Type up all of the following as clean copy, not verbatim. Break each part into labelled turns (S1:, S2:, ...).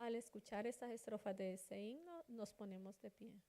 S1: Al escuchar estas estrofas de este himno, nos ponemos de pie.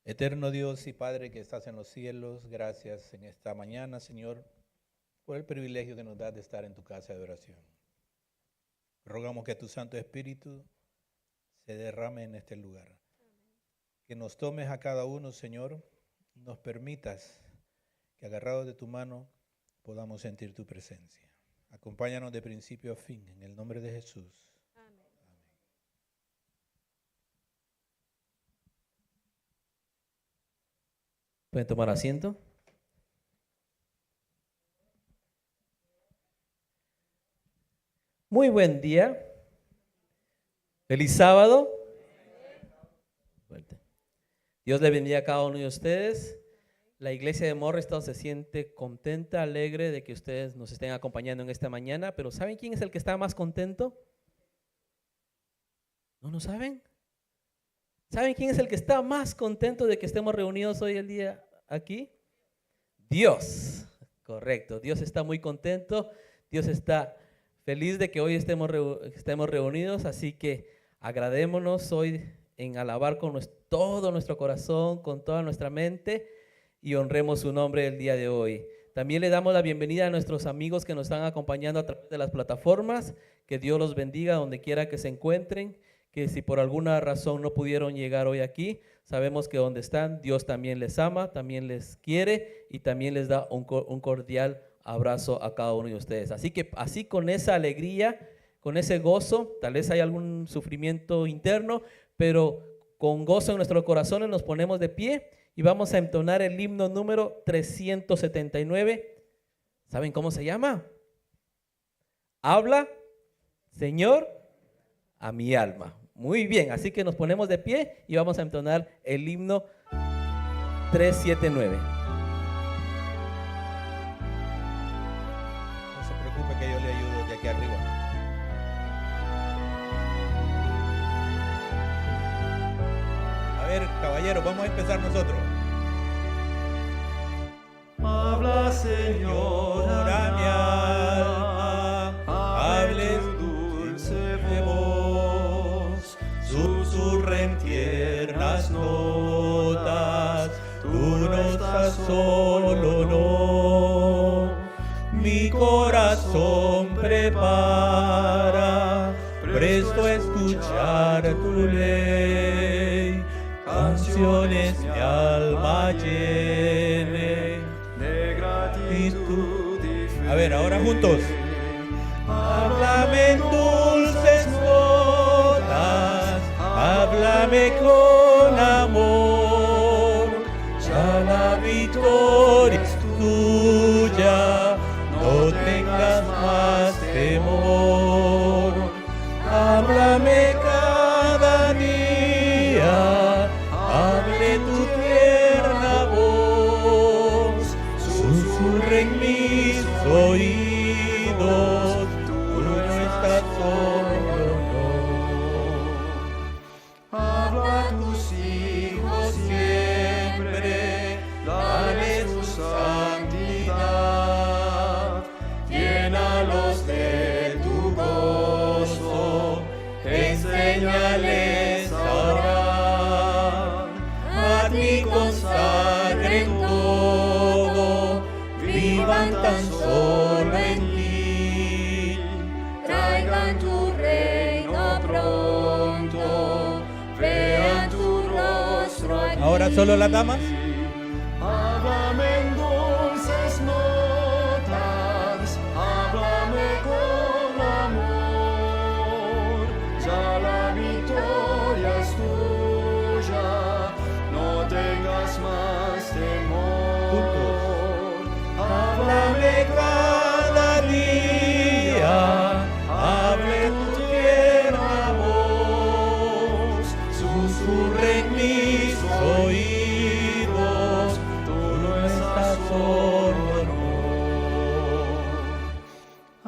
S2: Eterno Dios y Padre que estás en los cielos, gracias en esta mañana, Señor, por el privilegio que nos das de estar en tu casa de oración. Rogamos que tu Santo Espíritu se derrame en este lugar. Que nos tomes a cada uno, Señor, nos permitas que agarrados de tu mano podamos sentir tu presencia. Acompáñanos de principio a fin, en el nombre de Jesús.
S3: ¿Pueden tomar asiento? Muy buen día. Feliz sábado. Dios le bendiga a cada uno de ustedes. La iglesia de Morristown se siente contenta, alegre de que ustedes nos estén acompañando en esta mañana. Pero ¿saben quién es el que está más contento? ¿No lo saben? ¿Saben quién es el que está más contento de que estemos reunidos hoy el día aquí? Dios. Correcto. Dios está muy contento. Dios está feliz de que hoy estemos reunidos. Así que agradémonos hoy en alabar con todo nuestro corazón, con toda nuestra mente y honremos su nombre el día de hoy. También le damos la bienvenida a nuestros amigos que nos están acompañando a través de las plataformas. Que Dios los bendiga donde quiera que se encuentren. Que si por alguna razón no pudieron llegar hoy aquí, sabemos que donde están, Dios también les ama, también les quiere y también les da un cordial abrazo a cada uno de ustedes. Así que así con esa alegría, con ese gozo, tal vez hay algún sufrimiento interno, pero con gozo en nuestros corazones nos ponemos de pie y vamos a entonar el himno número 379. ¿Saben cómo se llama? Habla, Señor, a mi alma. Muy bien, así que nos ponemos de pie y vamos a entonar el himno 379.
S2: No se preocupe que yo le ayudo de aquí arriba. A ver, caballeros, vamos a empezar nosotros.
S4: Habla, Señor, a mi alma, hable tu dulce voz, susurra en tiernas notas, tú no estás
S2: solo no. Mi corazón prepara, presto a escuchar tu ley. Canciones mi alma llene
S4: de gratitud y fe.
S2: A ver, ahora juntos. Háblame en dulces notas, háblame con amor. Ya la victoria es tuya, no tengas más temor. Háblame cada día, hable tu tierna voz, susurra en mis oídos, tú no estás solo, no. Habla a tus hijos siempre, dale su santidad, llénalos de tu gozo, enséñales a orar, a ti consagren todo, vivan tan solo en ti,
S5: Traigan tu reino pronto, vean tu rostro aquí.
S2: Ahora solo las damas.
S4: Háblame en dulces notas, háblame con amor. Ya la victoria es tuya, no tengas más temor. Háblame
S2: Cada día, hable tu tierna voz, susurra en mis oídos, tú no estás solo, no.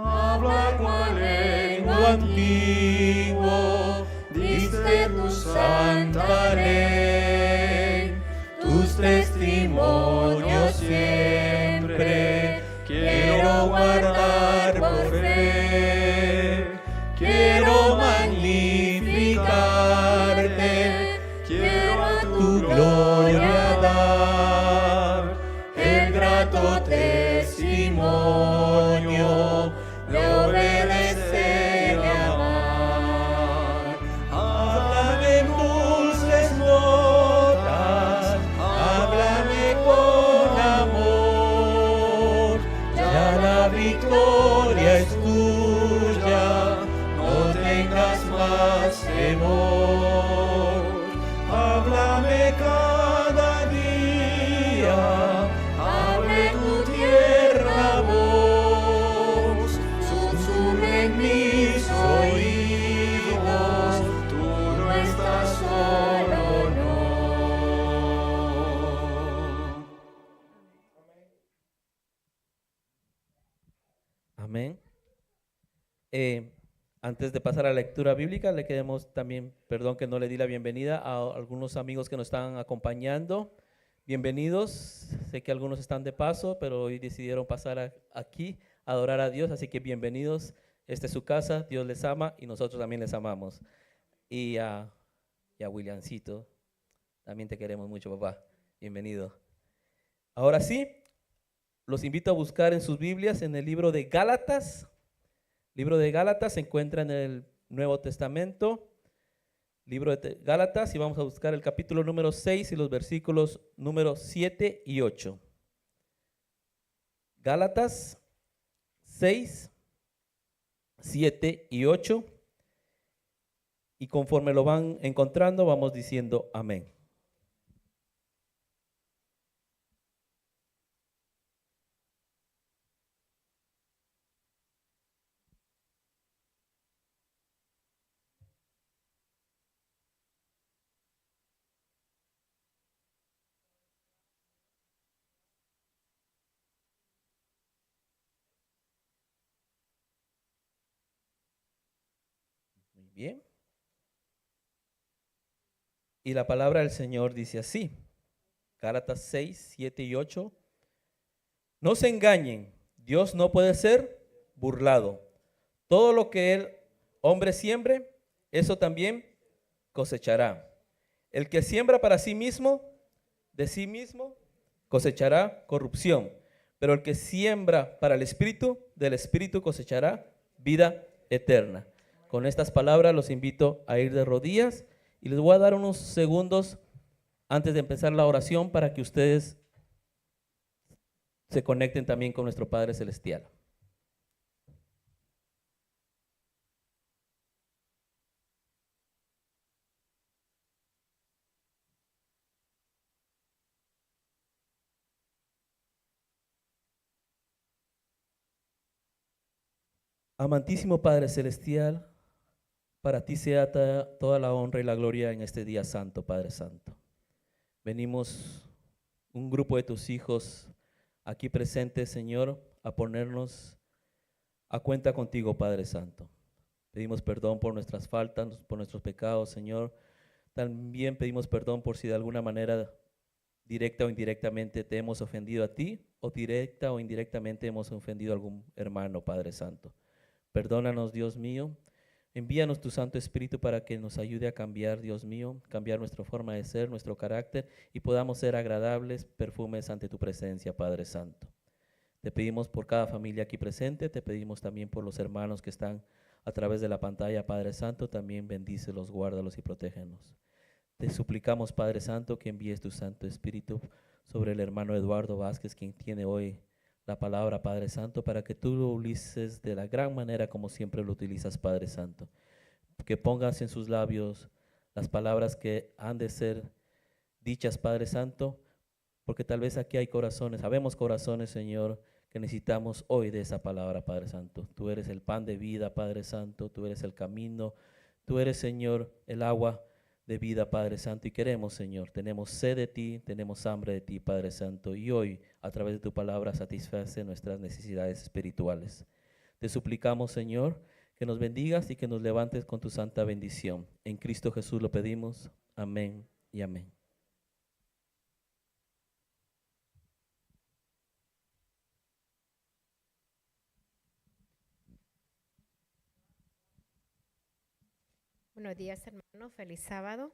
S2: Habla cual lengua antiguo, diste tu santa ley, tus testimonios siempre quiero guardar por fe, quiero magnificarte, quiero a tu gloria dar el grato testimonio de obedecer y amar. Háblame en dulces notas, háblame con amor, ya la victoria es tuya, no tengas más temor. Háblame cada día, hable tu tierna voz, susurra en mis oídos, tú no estás solo, no.
S3: Amén. Antes de pasar a la lectura bíblica, le queremos también, perdón que no le di la bienvenida a algunos amigos que nos están acompañando. Bienvenidos. Sé que algunos están de paso, pero hoy decidieron pasar aquí a adorar a Dios, así que bienvenidos. Esta es su casa, Dios les ama y nosotros también les amamos. Y a Williamcito, también te queremos mucho, papá. Bienvenido. Ahora sí, los invito a buscar en sus Biblias en el libro de Gálatas. Libro de Gálatas se encuentra en el Nuevo Testamento. Libro de Gálatas, y vamos a buscar el capítulo número 6 y los versículos número 7 y 8. Gálatas 6, 7 y 8. Y conforme lo van encontrando, vamos diciendo amén. Muy bien. Y la palabra del Señor dice así, Gálatas 6, 7 y 8. No se engañen, Dios no puede ser burlado. Todo lo que el hombre siembre, eso también cosechará. El que siembra para sí mismo, de sí mismo cosechará corrupción. Pero el que siembra para el Espíritu, del Espíritu cosechará vida eterna. Con estas palabras los invito a ir de rodillas y les voy a dar unos segundos antes de empezar la oración para que ustedes se conecten también con nuestro Padre Celestial. Amantísimo Padre Celestial, para ti sea toda la honra y la gloria en este día santo, Padre Santo. Venimos un grupo de tus hijos aquí presentes, Señor, a ponernos a cuenta contigo, Padre Santo. Pedimos perdón por nuestras faltas, por nuestros pecados, Señor. También pedimos perdón por si de alguna manera, directa o indirectamente, te hemos ofendido a ti, o directa o indirectamente hemos ofendido a algún hermano, Padre Santo. Perdónanos, Dios mío. Envíanos tu Santo Espíritu para que nos ayude a cambiar, Dios mío, cambiar nuestra forma de ser, nuestro carácter, y podamos ser agradables perfumes ante tu presencia, Padre Santo. Te pedimos por cada familia aquí presente, te pedimos también por los hermanos que están a través de la pantalla, Padre Santo, también bendícelos, guárdalos y protégenos. Te suplicamos, Padre Santo, que envíes tu Santo Espíritu sobre el hermano Eduardo Vázquez, quien tiene hoy la palabra, Padre Santo, para que tú lo utilices de la gran manera como siempre lo utilizas, Padre Santo. Que pongas en sus labios las palabras que han de ser dichas, Padre Santo, porque tal vez aquí hay corazones, sabemos corazones, Señor, que necesitamos hoy de esa palabra, Padre Santo. Tú eres el pan de vida, Padre Santo, tú eres el camino, tú eres, Señor, el agua de vida, Padre Santo, y queremos, Señor, tenemos sed de ti, tenemos hambre de ti, Padre Santo, y hoy, a través de tu palabra, satisface nuestras necesidades espirituales. Te suplicamos, Señor, que nos bendigas y que nos levantes con tu santa bendición. En Cristo Jesús lo pedimos. Amén y amén.
S1: Buenos días, hermanos. Feliz sábado.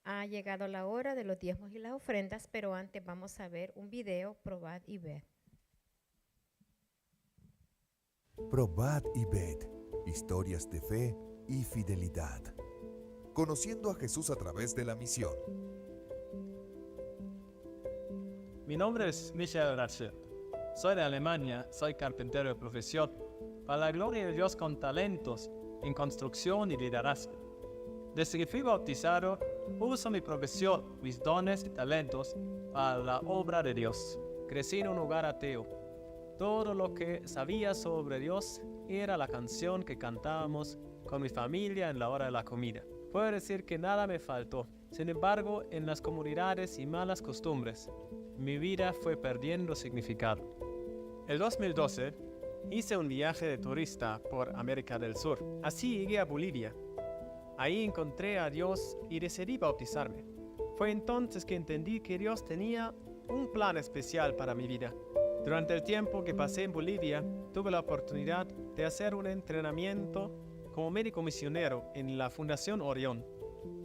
S1: Ha llegado la hora de los diezmos y las ofrendas, pero antes vamos a ver un video, probad y ved.
S6: Probad y ved, historias de fe y fidelidad. Conociendo a Jesús a través de la misión.
S7: Mi nombre es Michael Ratschel. Soy de Alemania, soy carpintero de profesión, para la gloria de Dios con talentos en construcción y liderazgo. Desde que fui bautizado, uso mi profesión, mis dones y talentos para la obra de Dios. Crecí en un hogar ateo. Todo lo que sabía sobre Dios era la canción que cantábamos con mi familia en la hora de la comida. Puedo decir que nada me faltó. Sin embargo, en las comunidades y malas costumbres, mi vida fue perdiendo significado. En 2012, hice un viaje de turista por América del Sur. Así llegué a Bolivia. Ahí encontré a Dios y decidí bautizarme. Fue entonces que entendí que Dios tenía un plan especial para mi vida. Durante el tiempo que pasé en Bolivia, tuve la oportunidad de hacer un entrenamiento como médico misionero en la Fundación Orión,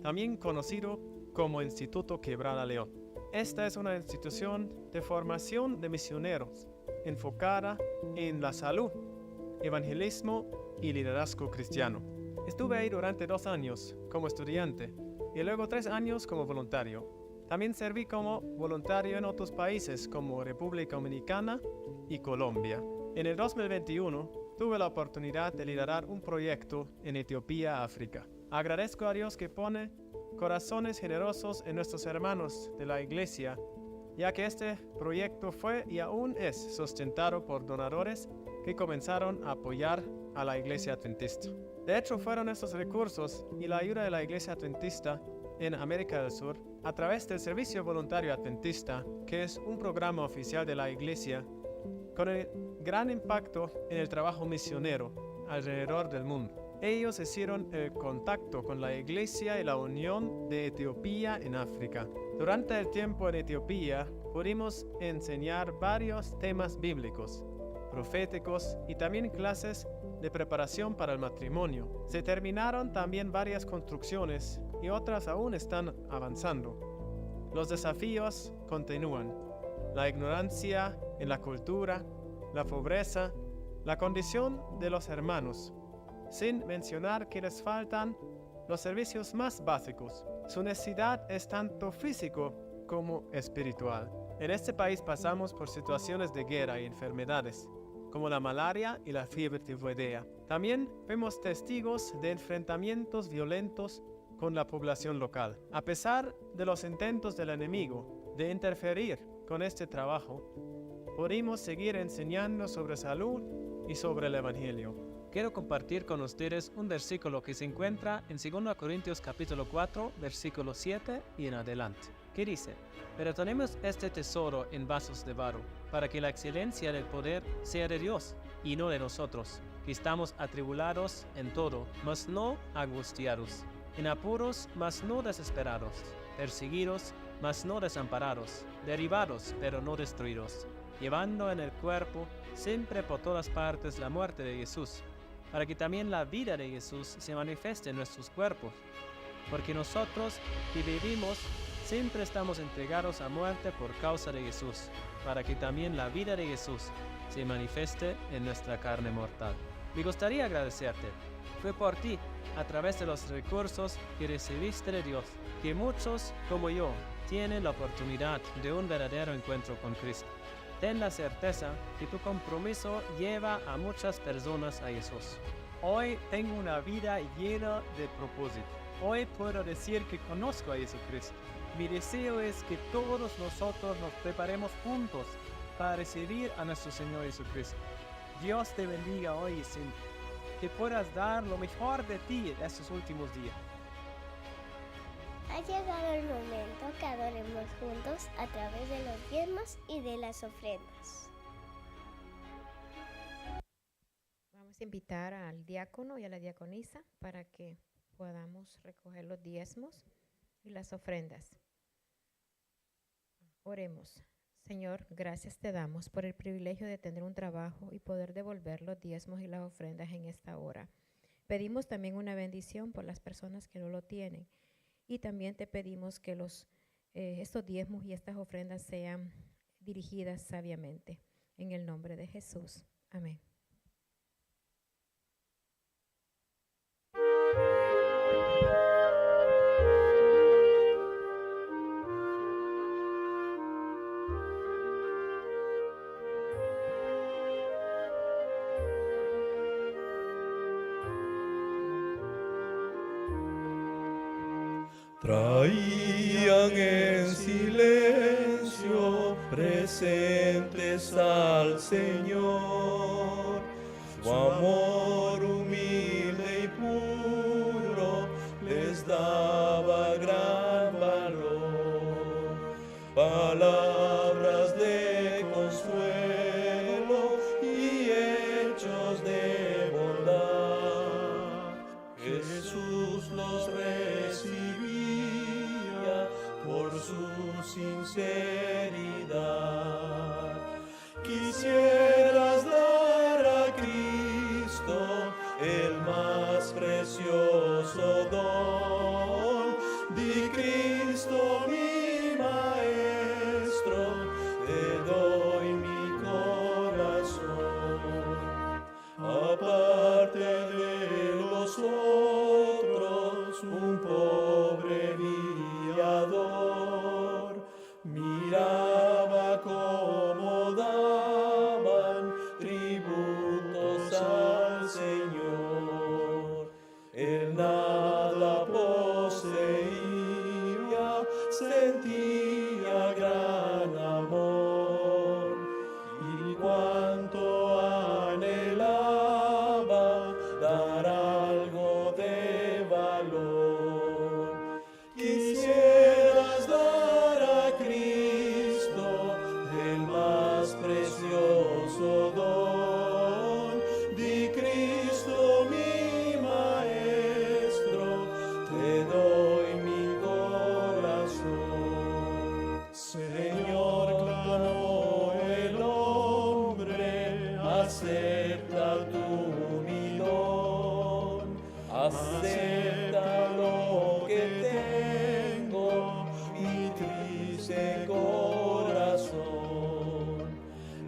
S7: también conocido como Instituto Quebrada León. Esta es una institución de formación de misioneros enfocada en la salud, evangelismo y liderazgo cristiano. Estuve ahí durante 2 años como estudiante y luego 3 años como voluntario. También serví como voluntario en otros países como República Dominicana y Colombia. En el 2021 tuve la oportunidad de liderar un proyecto en Etiopía, África. Agradezco a Dios que pone corazones generosos en nuestros hermanos de la iglesia, ya que este proyecto fue y aún es sustentado por donadores que comenzaron a apoyar a la iglesia adventista. De hecho, fueron estos recursos y la ayuda de la iglesia adventista en América del Sur a través del Servicio Voluntario Adventista, que es un programa oficial de la iglesia con el gran impacto en el trabajo misionero alrededor del mundo. Ellos hicieron el contacto con la iglesia y la unión de Etiopía en África. Durante el tiempo en Etiopía pudimos enseñar varios temas bíblicos, proféticos y también clases de preparación para el matrimonio. Se terminaron también varias construcciones y otras aún están avanzando. Los desafíos continúan. la ignorancia en la cultura, la pobreza, la condición de los hermanos, sin mencionar que les faltan los servicios más básicos. Su necesidad es tanto físico como espiritual. En este país pasamos por situaciones de guerra y enfermedades, como la malaria y la fiebre tifoidea. También fuimos testigos de enfrentamientos violentos con la población local. A pesar de los intentos del enemigo de interferir con este trabajo, pudimos seguir enseñando sobre salud y sobre el Evangelio. Quiero compartir con ustedes un versículo que se encuentra en 2 Corintios capítulo 4, versículo 7 y en adelante, que dice: pero tenemos este tesoro en vasos de barro, para que la excelencia del poder sea de Dios y no de nosotros, que estamos atribulados en todo, mas no angustiados, en apuros, mas no desesperados, perseguidos, mas no desamparados, derribados, pero no destruidos, llevando en el cuerpo siempre por todas partes la muerte de Jesús, para que también la vida de Jesús se manifieste en nuestros cuerpos. Porque nosotros que vivimos siempre estamos entregados a muerte por causa de Jesús, para que también la vida de Jesús se manifieste en nuestra carne mortal. Me gustaría agradecerte. Fue por ti, a través de los recursos que recibiste de Dios, que muchos como yo tienen la oportunidad de un verdadero encuentro con Cristo. Ten la certeza que tu compromiso lleva a muchas personas a Jesús. Hoy tengo una vida llena de propósito. Hoy puedo decir que conozco a Jesucristo. Mi deseo es que todos nosotros nos preparemos juntos para recibir a nuestro Señor Jesucristo. Dios te bendiga hoy y siempre. Que puedas dar lo mejor de ti en estos últimos días.
S5: Ha llegado el momento que adoremos juntos a través de los diezmos y de las ofrendas.
S1: Vamos a invitar al diácono y a la diaconisa para que podamos recoger los diezmos y las ofrendas. Oremos. Señor, gracias te damos por el privilegio de tener un trabajo y poder devolver los diezmos y las ofrendas en esta hora. Pedimos también una bendición por las personas que no lo tienen. Y también te pedimos que estos diezmos y estas ofrendas sean dirigidas sabiamente. En el nombre de Jesús. Amén.
S4: Traían en silencio presentes al Señor, su amor humilde y puro les daba gran valor, palabras de consuelo y hechos de bondad. Jesús los recibía por su sinceridad. Quisieras dar a Cristo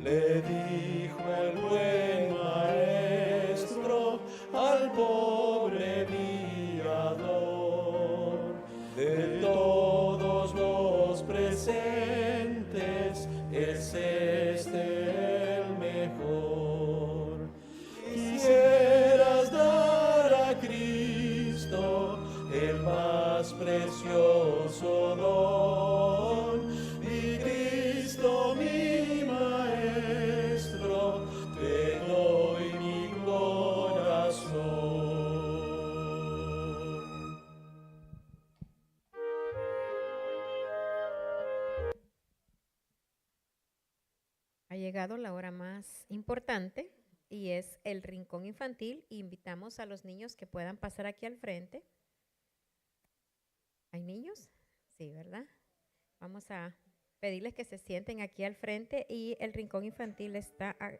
S4: le dijo el buen maestro al pobre mirador. De todos los presentes es este el mejor. Quisieras dar a Cristo el más precioso don, y Cristo mi maestro, te doy mi corazón.
S1: Ha llegado la hora más importante y es el rincón infantil. Invitamos a los niños que puedan pasar aquí al frente. ¿Hay niños? Sí, ¿verdad? Vamos a pedirles que se sienten aquí al frente y el rincón infantil está a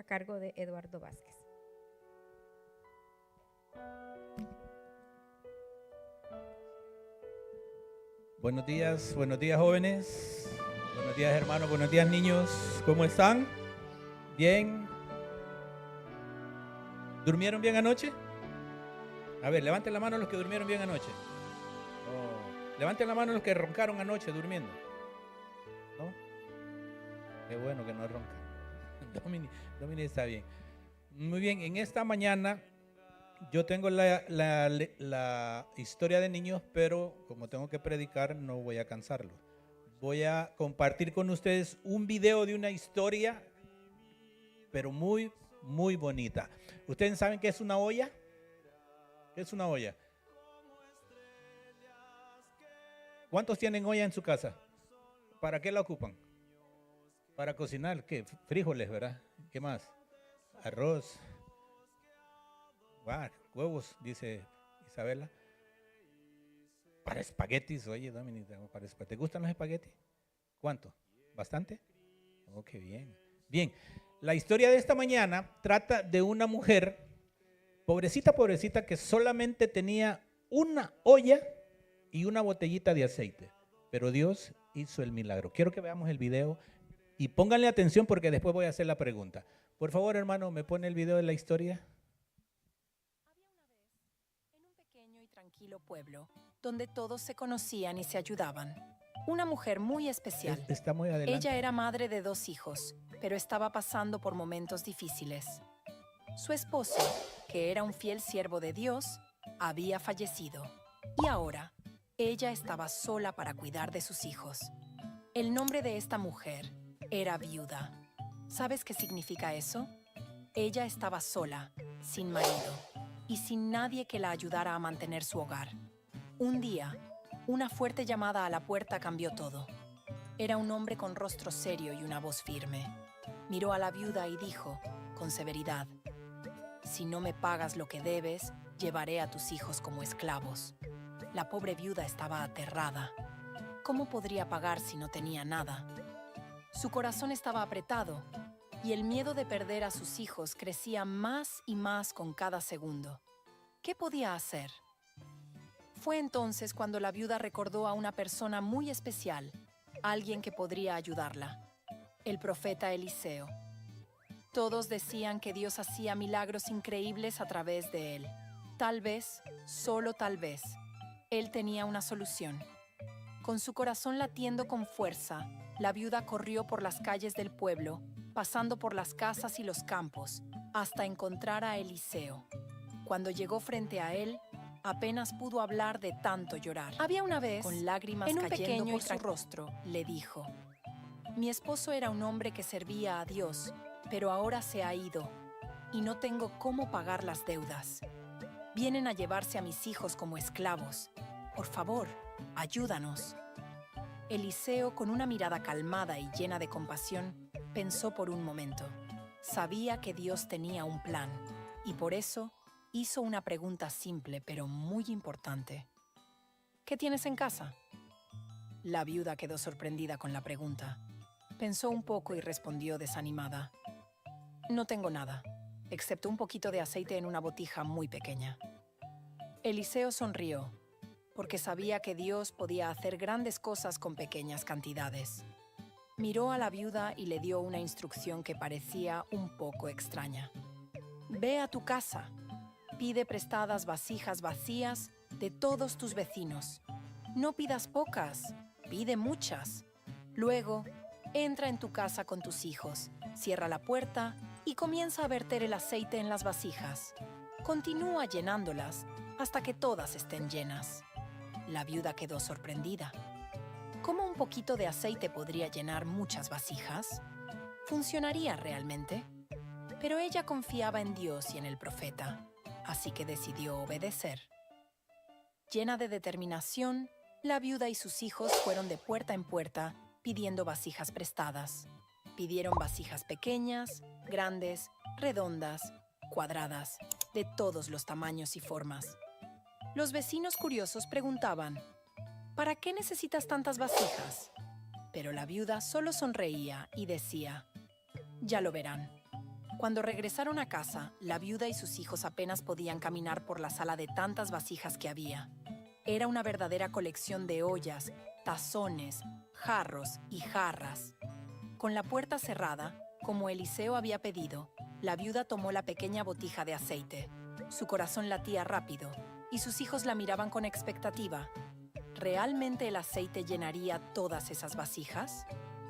S1: cargo de Eduardo Vázquez.
S2: Buenos días jóvenes, buenos días hermanos, buenos días niños, ¿cómo están? ¿Bien? ¿Durmieron bien anoche? A ver, levanten la mano los que durmieron bien anoche. Oh. Levanten la mano los que roncaron anoche durmiendo. ¿No? Qué bueno que no roncan. Domini está bien. Muy bien, en esta mañana yo tengo la historia de niños, pero como tengo que predicar no voy a cansarlos. Voy a compartir con ustedes un video de una historia, pero muy, muy bonita. ¿Ustedes saben qué es una olla? ¿Qué es una olla? ¿Cuántos tienen olla en su casa? ¿Para qué la ocupan? Para cocinar, ¿qué? Frijoles, ¿verdad? ¿Qué más? Arroz. Huevos, dice Isabela. Para espaguetis, oye, Dominica, ¿te gustan los espaguetis? ¿Cuánto? ¿Bastante? Oh, qué bien. Bien, la historia de esta mañana trata de una mujer, pobrecita, que solamente tenía una olla y una botellita de aceite. Pero Dios hizo el milagro. Quiero que veamos el video y pónganle atención porque después voy a hacer la pregunta. Por favor, hermano, ¿me pone el video de la historia?
S8: En un pequeño y tranquilo pueblo, donde todos se conocían y se ayudaban, una mujer muy especial.
S2: Está muy adelante.
S8: Ella era madre de 2 hijos, pero estaba pasando por momentos difíciles. Su esposo, que era un fiel siervo de Dios, había fallecido. Y ahora, ella estaba sola para cuidar de sus hijos. El nombre de esta mujer era viuda. ¿Sabes qué significa eso? Ella estaba sola, sin marido y sin nadie que la ayudara a mantener su hogar. Un día, una fuerte llamada a la puerta cambió todo. Era un hombre con rostro serio y una voz firme. Miró a la viuda y dijo, con severidad, «Si no me pagas lo que debes, llevaré a tus hijos como esclavos». La pobre viuda estaba aterrada. ¿Cómo podría pagar si no tenía nada? Su corazón estaba apretado y el miedo de perder a sus hijos crecía más y más con cada segundo. ¿Qué podía hacer? Fue entonces cuando la viuda recordó a una persona muy especial, alguien que podría ayudarla, el profeta Eliseo. Todos decían que Dios hacía milagros increíbles a través de él. Tal vez, solo tal vez, él tenía una solución. Con su corazón latiendo con fuerza, la viuda corrió por las calles del pueblo, pasando por las casas y los campos, hasta encontrar a Eliseo. Cuando llegó frente a él, apenas pudo hablar de tanto llorar. Había una vez, con lágrimas cayendo por su rostro, le dijo, «Mi esposo era un hombre que servía a Dios, pero ahora se ha ido, y no tengo cómo pagar las deudas. Vienen a llevarse a mis hijos como esclavos. Por favor, ayúdanos». Eliseo, con una mirada calmada y llena de compasión, pensó por un momento. Sabía que Dios tenía un plan, y por eso hizo una pregunta simple pero muy importante. ¿Qué tienes en casa? La viuda quedó sorprendida con la pregunta. Pensó un poco y respondió desanimada. No tengo nada, excepto un poquito de aceite en una botija muy pequeña. Eliseo sonrió, porque sabía que Dios podía hacer grandes cosas con pequeñas cantidades. Miró a la viuda y le dio una instrucción que parecía un poco extraña. Ve a tu casa, pide prestadas vasijas vacías de todos tus vecinos. No pidas pocas, pide muchas. Luego, entra en tu casa con tus hijos, cierra la puerta y comienza a verter el aceite en las vasijas. Continúa llenándolas hasta que todas estén llenas. La viuda quedó sorprendida. ¿Cómo un poquito de aceite podría llenar muchas vasijas? ¿Funcionaría realmente? Pero ella confiaba en Dios y en el profeta, así que decidió obedecer. Llena de determinación, la viuda y sus hijos fueron de puerta en puerta pidiendo vasijas prestadas. Pidieron vasijas pequeñas, grandes, redondas, cuadradas, de todos los tamaños y formas. Los vecinos curiosos preguntaban, ¿para qué necesitas tantas vasijas? Pero la viuda solo sonreía y decía, ya lo verán. Cuando regresaron a casa, la viuda y sus hijos apenas podían caminar por la sala de tantas vasijas que había. Era una verdadera colección de ollas, tazones, jarros y jarras. Con la puerta cerrada, como Eliseo había pedido, la viuda tomó la pequeña botija de aceite. Su corazón latía rápido y sus hijos la miraban con expectativa. ¿Realmente el aceite llenaría todas esas vasijas?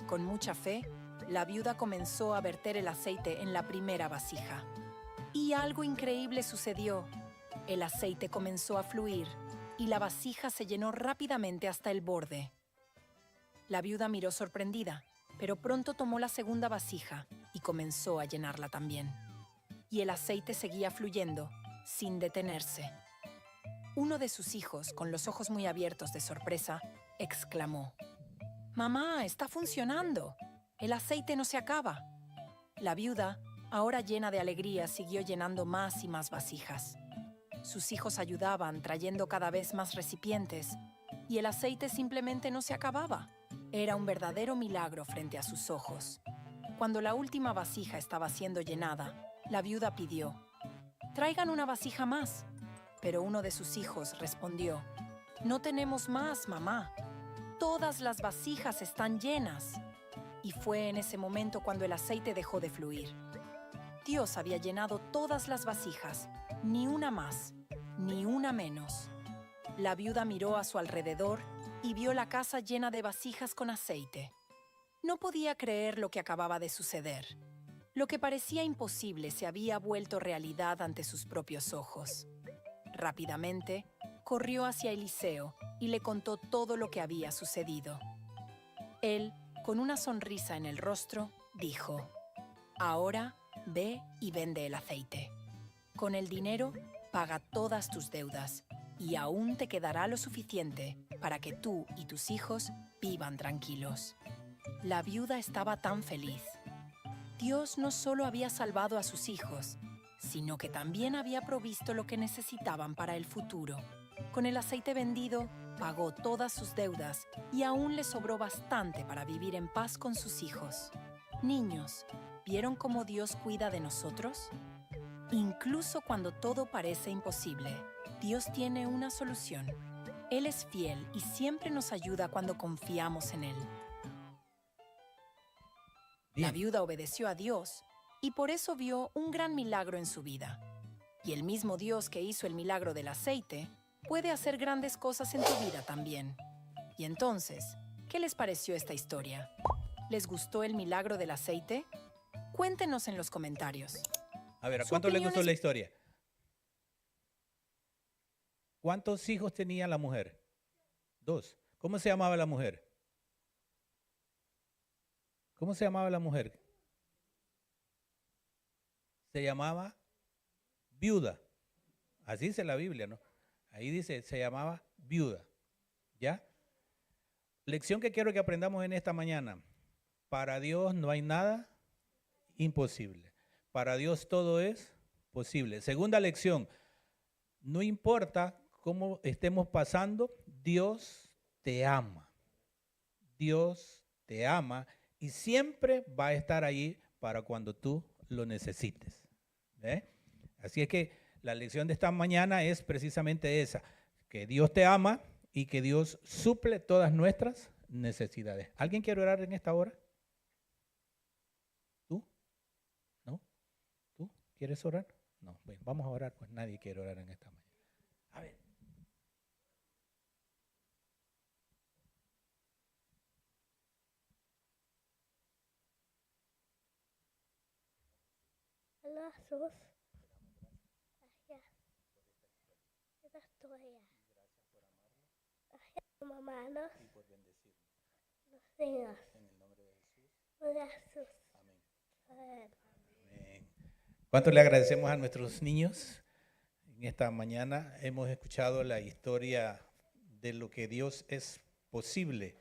S8: Con mucha fe, la viuda comenzó a verter el aceite en la primera vasija. Y algo increíble sucedió. El aceite comenzó a fluir y la vasija se llenó rápidamente hasta el borde. La viuda miró sorprendida, pero pronto tomó la segunda vasija y comenzó a llenarla también. Y el aceite seguía fluyendo, sin detenerse. Uno de sus hijos, con los ojos muy abiertos de sorpresa, exclamó, «¡Mamá, está funcionando! El aceite no se acaba». La viuda, ahora llena de alegría, siguió llenando más y más vasijas. Sus hijos ayudaban, trayendo cada vez más recipientes, y el aceite simplemente no se acababa. Era un verdadero milagro frente a sus ojos. Cuando la última vasija estaba siendo llenada, la viuda pidió, «Traigan una vasija más». Pero uno de sus hijos respondió, «No tenemos más, mamá. Todas las vasijas están llenas». Y fue en ese momento cuando el aceite dejó de fluir. Dios había llenado todas las vasijas, ni una más, ni una menos. La viuda miró a su alrededor y vio la casa llena de vasijas con aceite. No podía creer lo que acababa de suceder. Lo que parecía imposible se había vuelto realidad ante sus propios ojos. Rápidamente, corrió hacia Eliseo y le contó todo lo que había sucedido. Él, con una sonrisa en el rostro, dijo, «Ahora ve y vende el aceite. Con el dinero, paga todas tus deudas y aún te quedará lo suficiente para que tú y tus hijos vivan tranquilos». La viuda estaba tan feliz. Dios no solo había salvado a sus hijos, sino que también había provisto lo que necesitaban para el futuro. Con el aceite vendido, pagó todas sus deudas y aún le sobró bastante para vivir en paz con sus hijos. Niños, ¿vieron cómo Dios cuida de nosotros? Incluso cuando todo parece imposible, Dios tiene una solución. Él es fiel y siempre nos ayuda cuando confiamos en Él.
S2: Bien.
S8: La viuda obedeció a Dios y por eso vio un gran milagro en su vida. Y el mismo Dios que hizo el milagro del aceite puede hacer grandes cosas en tu vida también. Y entonces, ¿qué les pareció esta historia? ¿Les gustó el milagro del aceite? Cuéntenos en los comentarios.
S2: A ver, ¿a
S8: Su
S2: cuánto le
S8: opinión
S2: gustó
S8: es-
S2: la historia? ¿Cuántos hijos tenía la mujer? 2. ¿Cómo se llamaba la mujer? ¿Cómo se llamaba la mujer? Se llamaba viuda. Así dice la Biblia, ¿no? Ahí dice, se llamaba viuda. ¿Ya? Lección que quiero que aprendamos en esta mañana. Para Dios no hay nada imposible. Para Dios todo es posible. Segunda lección. No importa cómo estemos pasando, Dios te ama. Dios te ama y siempre va a estar ahí para cuando tú lo necesites. ¿Ve? Así es que la lección de esta mañana es precisamente esa, que Dios te ama y que Dios suple todas nuestras necesidades. ¿Alguien quiere orar en esta hora? ¿Quieres orar? No, bueno, vamos a orar, pues nadie quiere orar en esta mañana. A ver.
S5: Hola, Jesús. Gracias. Gracias por ella. Gracias por amarnos.
S2: Y por bendecirnos.
S5: Los niños.
S2: En el nombre de Jesús.
S5: Hola, Jesús.
S2: Amén.
S5: Amén.
S2: Amén. ¿Cuánto le agradecemos a nuestros niños? En esta mañana hemos escuchado la historia de lo que Dios es posible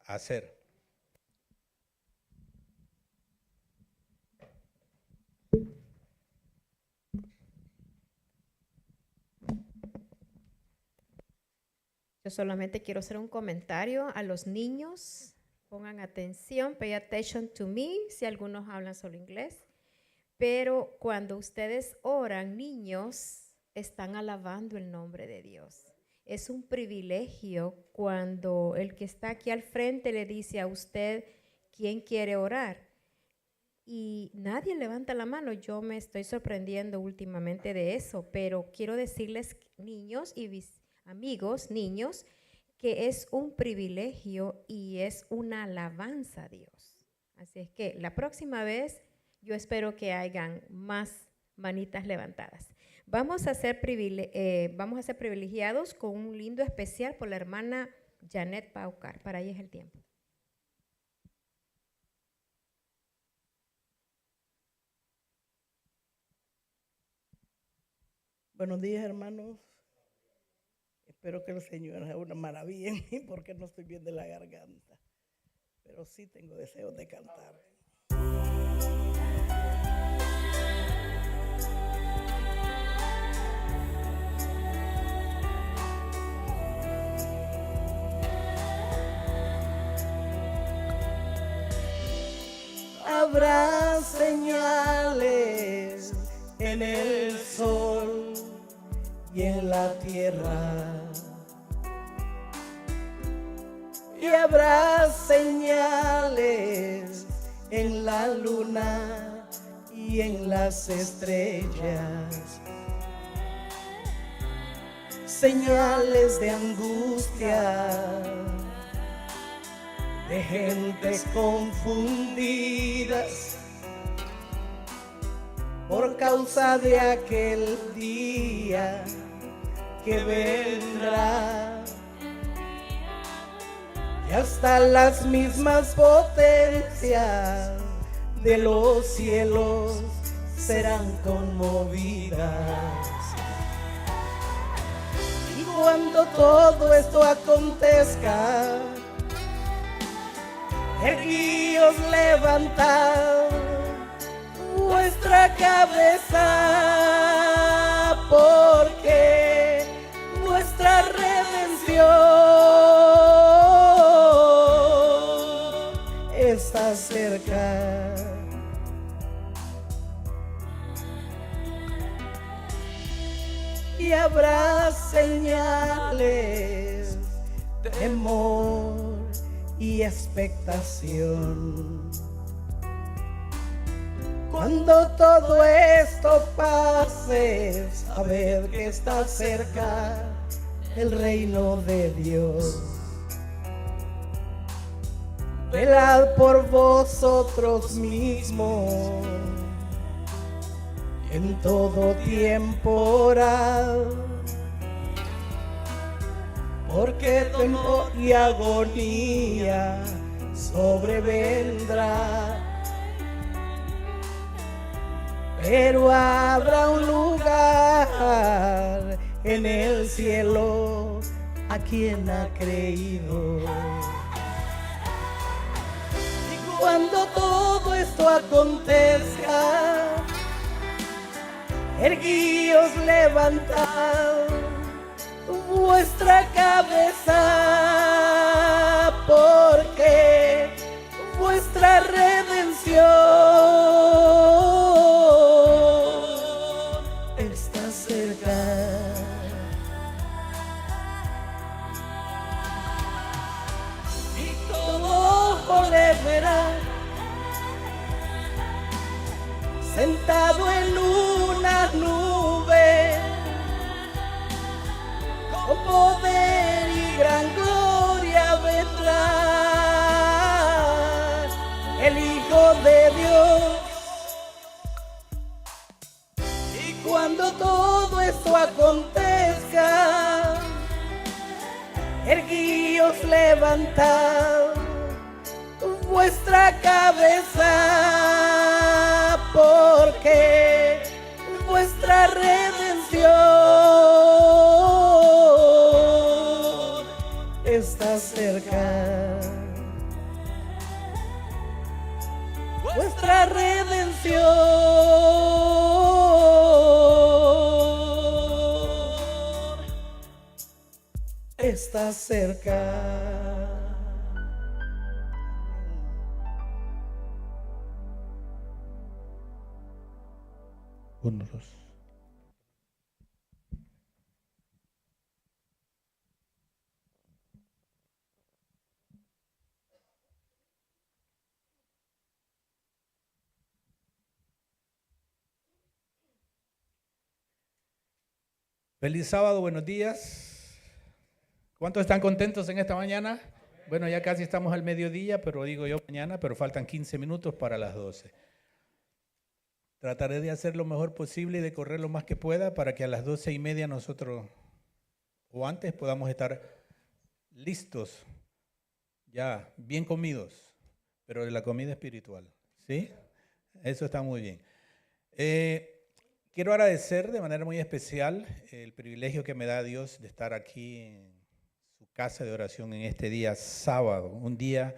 S2: hacer.
S1: Yo solamente quiero hacer un comentario a los niños. Pongan atención, pay attention to me, si algunos hablan solo inglés. Pero cuando ustedes oran, niños, están alabando el nombre de Dios. Es un privilegio cuando el que está aquí al frente le dice a usted quién quiere orar. Y nadie levanta la mano. Yo me estoy sorprendiendo últimamente de eso, pero quiero decirles, niños y amigos, niños, que es un privilegio y es una alabanza a Dios. Así es que la próxima vez yo espero que hayan más manitas levantadas. Vamos a ser privilegiados con un lindo especial por la hermana Janet Paucar. Para ella es el tiempo.
S9: Buenos días, hermanos. Espero que el Señor haga una maravilla en mí porque no estoy bien de la garganta, pero sí tengo deseos de cantar. Habrá señales en el sol y en la tierra, y habrá señales en la luna y en las estrellas, señales de angustia, de gentes confundidas por causa de aquel día que vendrá, y hasta las mismas potencias de los cielos serán conmovidas. Y cuando todo esto acontezca, erguíos, levantad vuestra cabeza, porque vuestra redención está cerca. Y habrá señales de temor y expectación. Cuando todo esto pase, sabed que está cerca el reino de Dios. Velad por vosotros mismos, en todo tiempo orad, porque temor y agonía sobrevendrá. Pero habrá un lugar en el cielo a quien ha creído. Y cuando todo esto acontezca, erguíos, levantad vuestra cabeza, porque vuestra redención está cerca. Y todo ojo le verá, sentado en luz las nubes, con poder y gran gloria vendrá el Hijo de Dios. Y cuando todo esto acontezca, erguíos, levantad vuestra cabeza, porque vuestra redención está cerca. Vuestra redención está cerca.
S2: Uno, dos. Feliz sábado, buenos días. ¿Cuántos están contentos en esta mañana? Bueno, ya casi estamos al mediodía, pero digo yo mañana, pero faltan 15 minutos para las 12. Trataré de hacer lo mejor posible y de correr lo más que pueda para que a las 12:30 nosotros, o antes, podamos estar listos, ya bien comidos, pero de la comida espiritual, ¿sí? Eso está muy bien. Quiero agradecer de manera muy especial el privilegio que me da Dios de estar aquí en su casa de oración en este día sábado, un día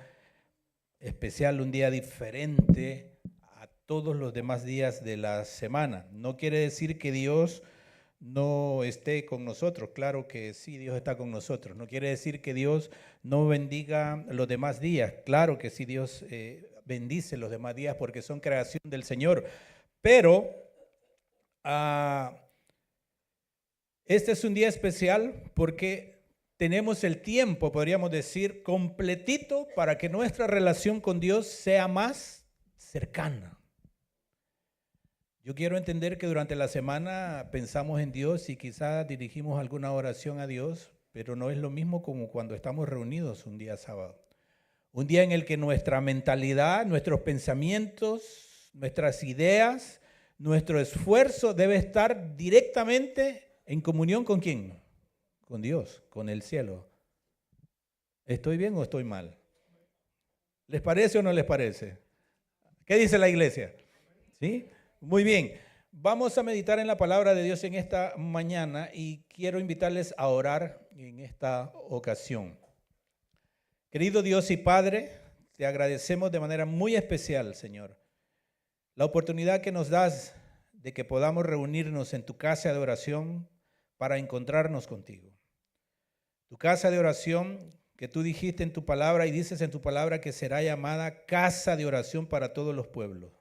S2: especial, un día diferente a todos los demás días de la semana. No quiere decir que Dios no esté con nosotros, claro que sí, Dios está con nosotros. No quiere decir que Dios no bendiga los demás días, claro que sí, Dios bendice los demás días porque son creación del Señor, pero este es un día especial porque tenemos el tiempo, podríamos decir, completito para que nuestra relación con Dios sea más cercana. Yo quiero entender que durante la semana pensamos en Dios y quizás dirigimos alguna oración a Dios, pero no es lo mismo como cuando estamos reunidos un día sábado. Un día en el que nuestra mentalidad, nuestros pensamientos, nuestras ideas, nuestro esfuerzo debe estar directamente en comunión ¿con quién? Con Dios, con el cielo. ¿Estoy bien o estoy mal? ¿Les parece o no les parece? ¿Qué dice la iglesia? ¿Sí? Muy bien. Vamos a meditar en la palabra de Dios en esta mañana y quiero invitarles a orar en esta ocasión. Querido Dios y Padre, te agradecemos de manera muy especial, Señor, la oportunidad que nos das de que podamos reunirnos en tu casa de oración para encontrarnos contigo. Tu casa de oración que tú dijiste en tu palabra y dices en tu palabra que será llamada casa de oración para todos los pueblos.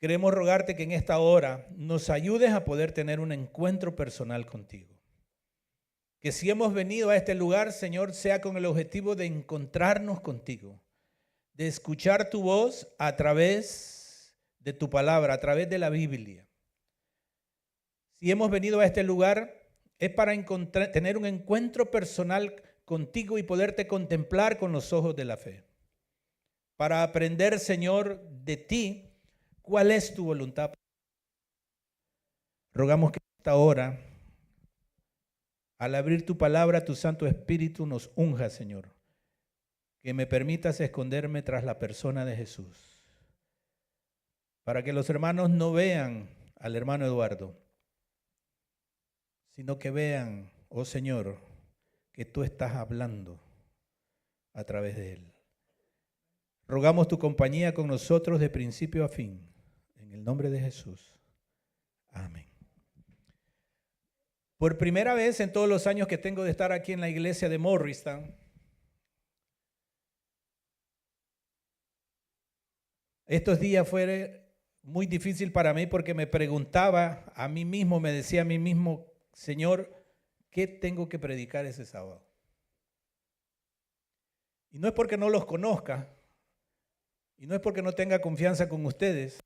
S2: Queremos rogarte que en esta hora nos ayudes a poder tener un encuentro personal contigo. Que si hemos venido a este lugar, Señor, sea con el objetivo de encontrarnos contigo, de escuchar tu voz a través de tu palabra, a través de la Biblia. Si hemos venido a este lugar, es para tener un encuentro personal contigo y poderte contemplar con los ojos de la fe. Para aprender, Señor, de ti, cuál es tu voluntad. Rogamos que esta hora, al abrir tu palabra, tu Santo Espíritu nos unja, Señor. Que me permitas esconderme tras la persona de Jesús. Para que los hermanos no vean al hermano Eduardo, sino que vean, oh Señor, que tú estás hablando a través de él. Rogamos tu compañía con nosotros de principio a fin. En el nombre de Jesús. Amén. Por primera vez en todos los años que tengo de estar aquí en la iglesia de Morristown, estos días fue muy difícil para mí porque me preguntaba a mí mismo, me decía a mí mismo, Señor, ¿qué tengo que predicar ese sábado? Y no es porque no los conozca, y no es porque no tenga confianza con ustedes,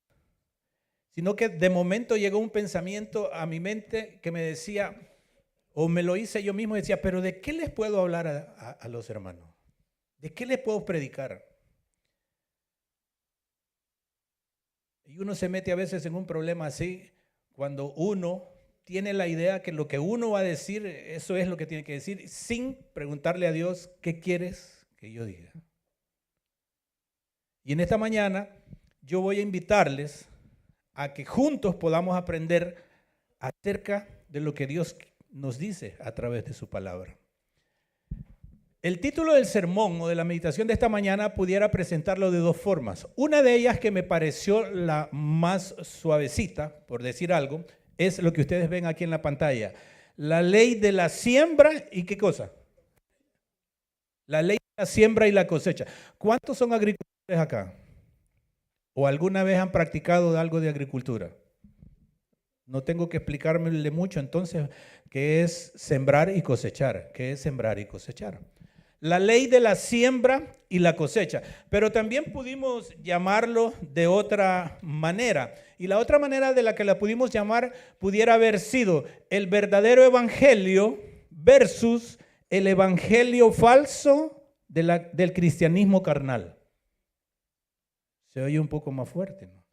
S2: sino que de momento llegó un pensamiento a mi mente que me decía, o me lo hice yo mismo, decía, pero ¿de qué les puedo hablar a los hermanos? ¿De qué les puedo predicar? Y uno se mete a veces en un problema así, cuando uno tiene la idea que lo que uno va a decir, eso es lo que tiene que decir, sin preguntarle a Dios, ¿qué quieres que yo diga? Y en esta mañana yo voy a invitarles a que juntos podamos aprender acerca de lo que Dios nos dice a través de su palabra. El título del sermón o de la meditación de esta mañana pudiera presentarlo de dos formas. Una de ellas, que me pareció la más suavecita, por decir algo, es lo que ustedes ven aquí en la pantalla. La ley de la siembra y ¿qué cosa? La ley de la siembra y la cosecha. ¿Cuántos son agricultores acá? ¿O alguna vez han practicado algo de agricultura? No tengo que explicármele mucho entonces qué es sembrar y cosechar. ¿Qué es sembrar y cosechar? La ley de la siembra y la cosecha. Pero también pudimos llamarlo de otra manera. Y la otra manera de la que la pudimos llamar pudiera haber sido el verdadero evangelio versus el evangelio falso del cristianismo carnal. Se oye un poco más fuerte, ¿no?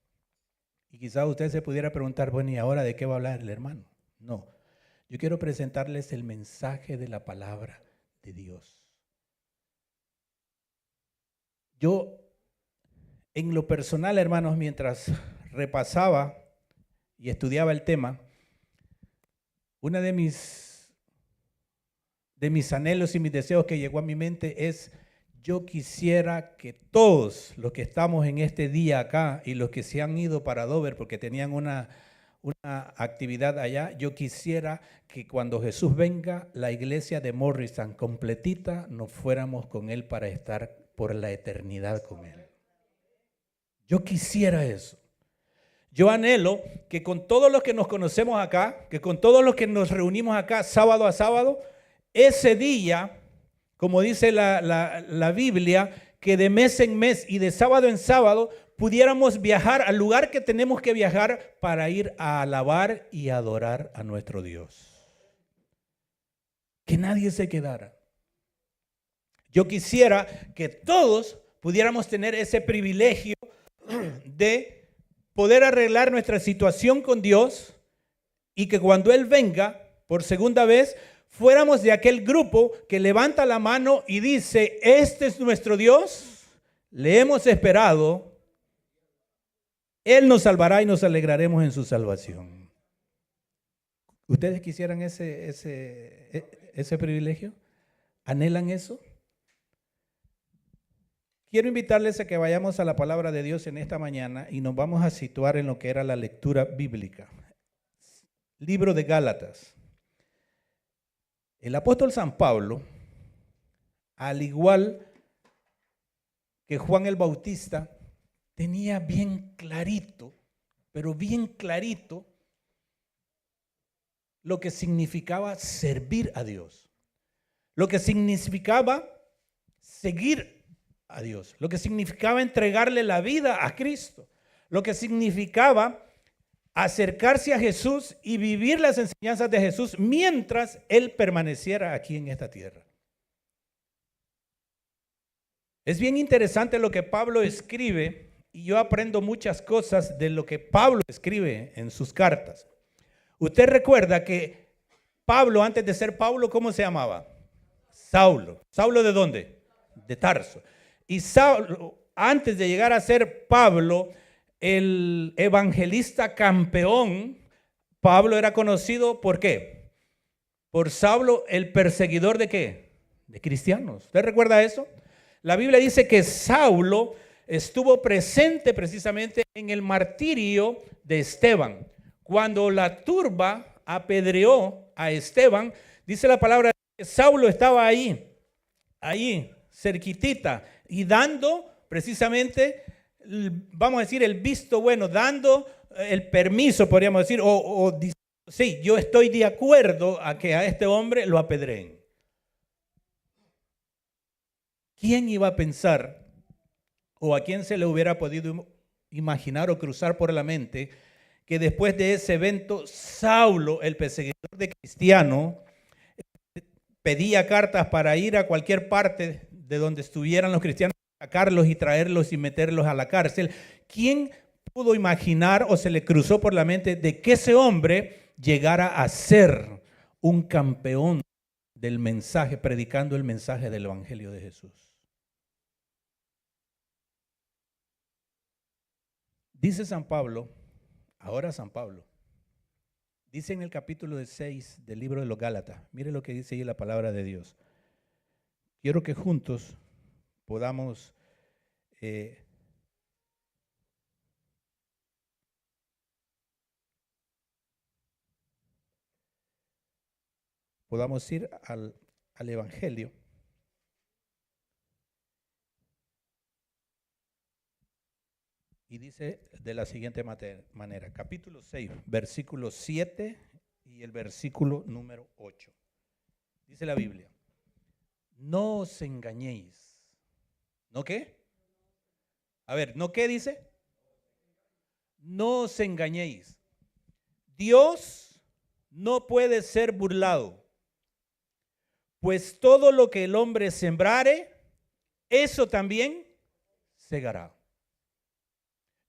S2: Y quizás usted se pudiera preguntar, bueno, ¿y ahora de qué va a hablar el hermano? No, yo quiero presentarles el mensaje de la palabra de Dios. Yo, en lo personal, hermanos, mientras repasaba y estudiaba el tema, una de mis anhelos y mis deseos que llegó a mi mente es: yo quisiera que todos los que estamos en este día acá y los que se han ido para Dover porque tenían una actividad allá, yo quisiera que cuando Jesús venga, la iglesia de Morristown completita, nos fuéramos con Él para estar por la eternidad con Él. Yo quisiera eso. Yo anhelo que con todos los que nos conocemos acá, que con todos los que nos reunimos acá sábado a sábado, ese día, como dice la Biblia, que de mes en mes y de sábado en sábado pudiéramos viajar al lugar que tenemos que viajar para ir a alabar y adorar a nuestro Dios. Que nadie se quedara. Yo quisiera que todos pudiéramos tener ese privilegio de poder arreglar nuestra situación con Dios y que cuando Él venga por segunda vez, fuéramos de aquel grupo que levanta la mano y dice: este es nuestro Dios, le hemos esperado, Él nos salvará y nos alegraremos en su salvación. ¿Ustedes quisieran ese privilegio? ¿Anhelan eso? Quiero invitarles a que vayamos a la palabra de Dios en esta mañana y nos vamos a situar en lo que era la lectura bíblica. Libro de Gálatas. El apóstol San Pablo, al igual que Juan el Bautista, tenía bien clarito, pero bien clarito, lo que significaba servir a Dios, lo que significaba seguir a Dios, lo que significaba entregarle la vida a Cristo, lo que significaba acercarse a Jesús y vivir las enseñanzas de Jesús mientras Él permaneciera aquí en esta tierra. Es bien interesante lo que Pablo escribe y yo aprendo muchas cosas de lo que Pablo escribe en sus cartas. Usted recuerda que Pablo, antes de ser Pablo, ¿cómo se llamaba? Saulo. ¿Saulo de dónde? De Tarso. Y Saulo, antes de llegar a ser Pablo, el evangelista campeón, Pablo era conocido ¿por qué? Por Saulo, el perseguidor ¿de qué? De cristianos. ¿Usted recuerda eso? La Biblia dice que Saulo estuvo presente precisamente en el martirio de Esteban. Cuando la turba apedreó a Esteban, dice la palabra que Saulo estaba ahí cerquitita y dando precisamente, vamos a decir, el visto bueno, dando el permiso, podríamos decir, sí, yo estoy de acuerdo a que a este hombre lo apedreen. ¿Quién iba a pensar o a quién se le hubiera podido imaginar o cruzar por la mente que después de ese evento, Saulo, el perseguidor de cristianos, pedía cartas para ir a cualquier parte de donde estuvieran los cristianos, sacarlos y traerlos y meterlos a la cárcel. ¿Quién pudo imaginar o se le cruzó por la mente de que ese hombre llegara a ser un campeón del mensaje, predicando el mensaje del Evangelio de Jesús? Dice San Pablo, ahora San Pablo, dice en el capítulo 6 del libro de los Gálatas, mire lo que dice ahí la palabra de Dios. Quiero que juntos podamos ir al Evangelio. Y dice de la siguiente manera, capítulo 6, versículo 7 y el versículo número 8. Dice la Biblia, no os engañéis. ¿No qué? A ver, ¿no qué dice? No os engañéis. Dios no puede ser burlado, pues todo lo que el hombre sembrare, eso también segará.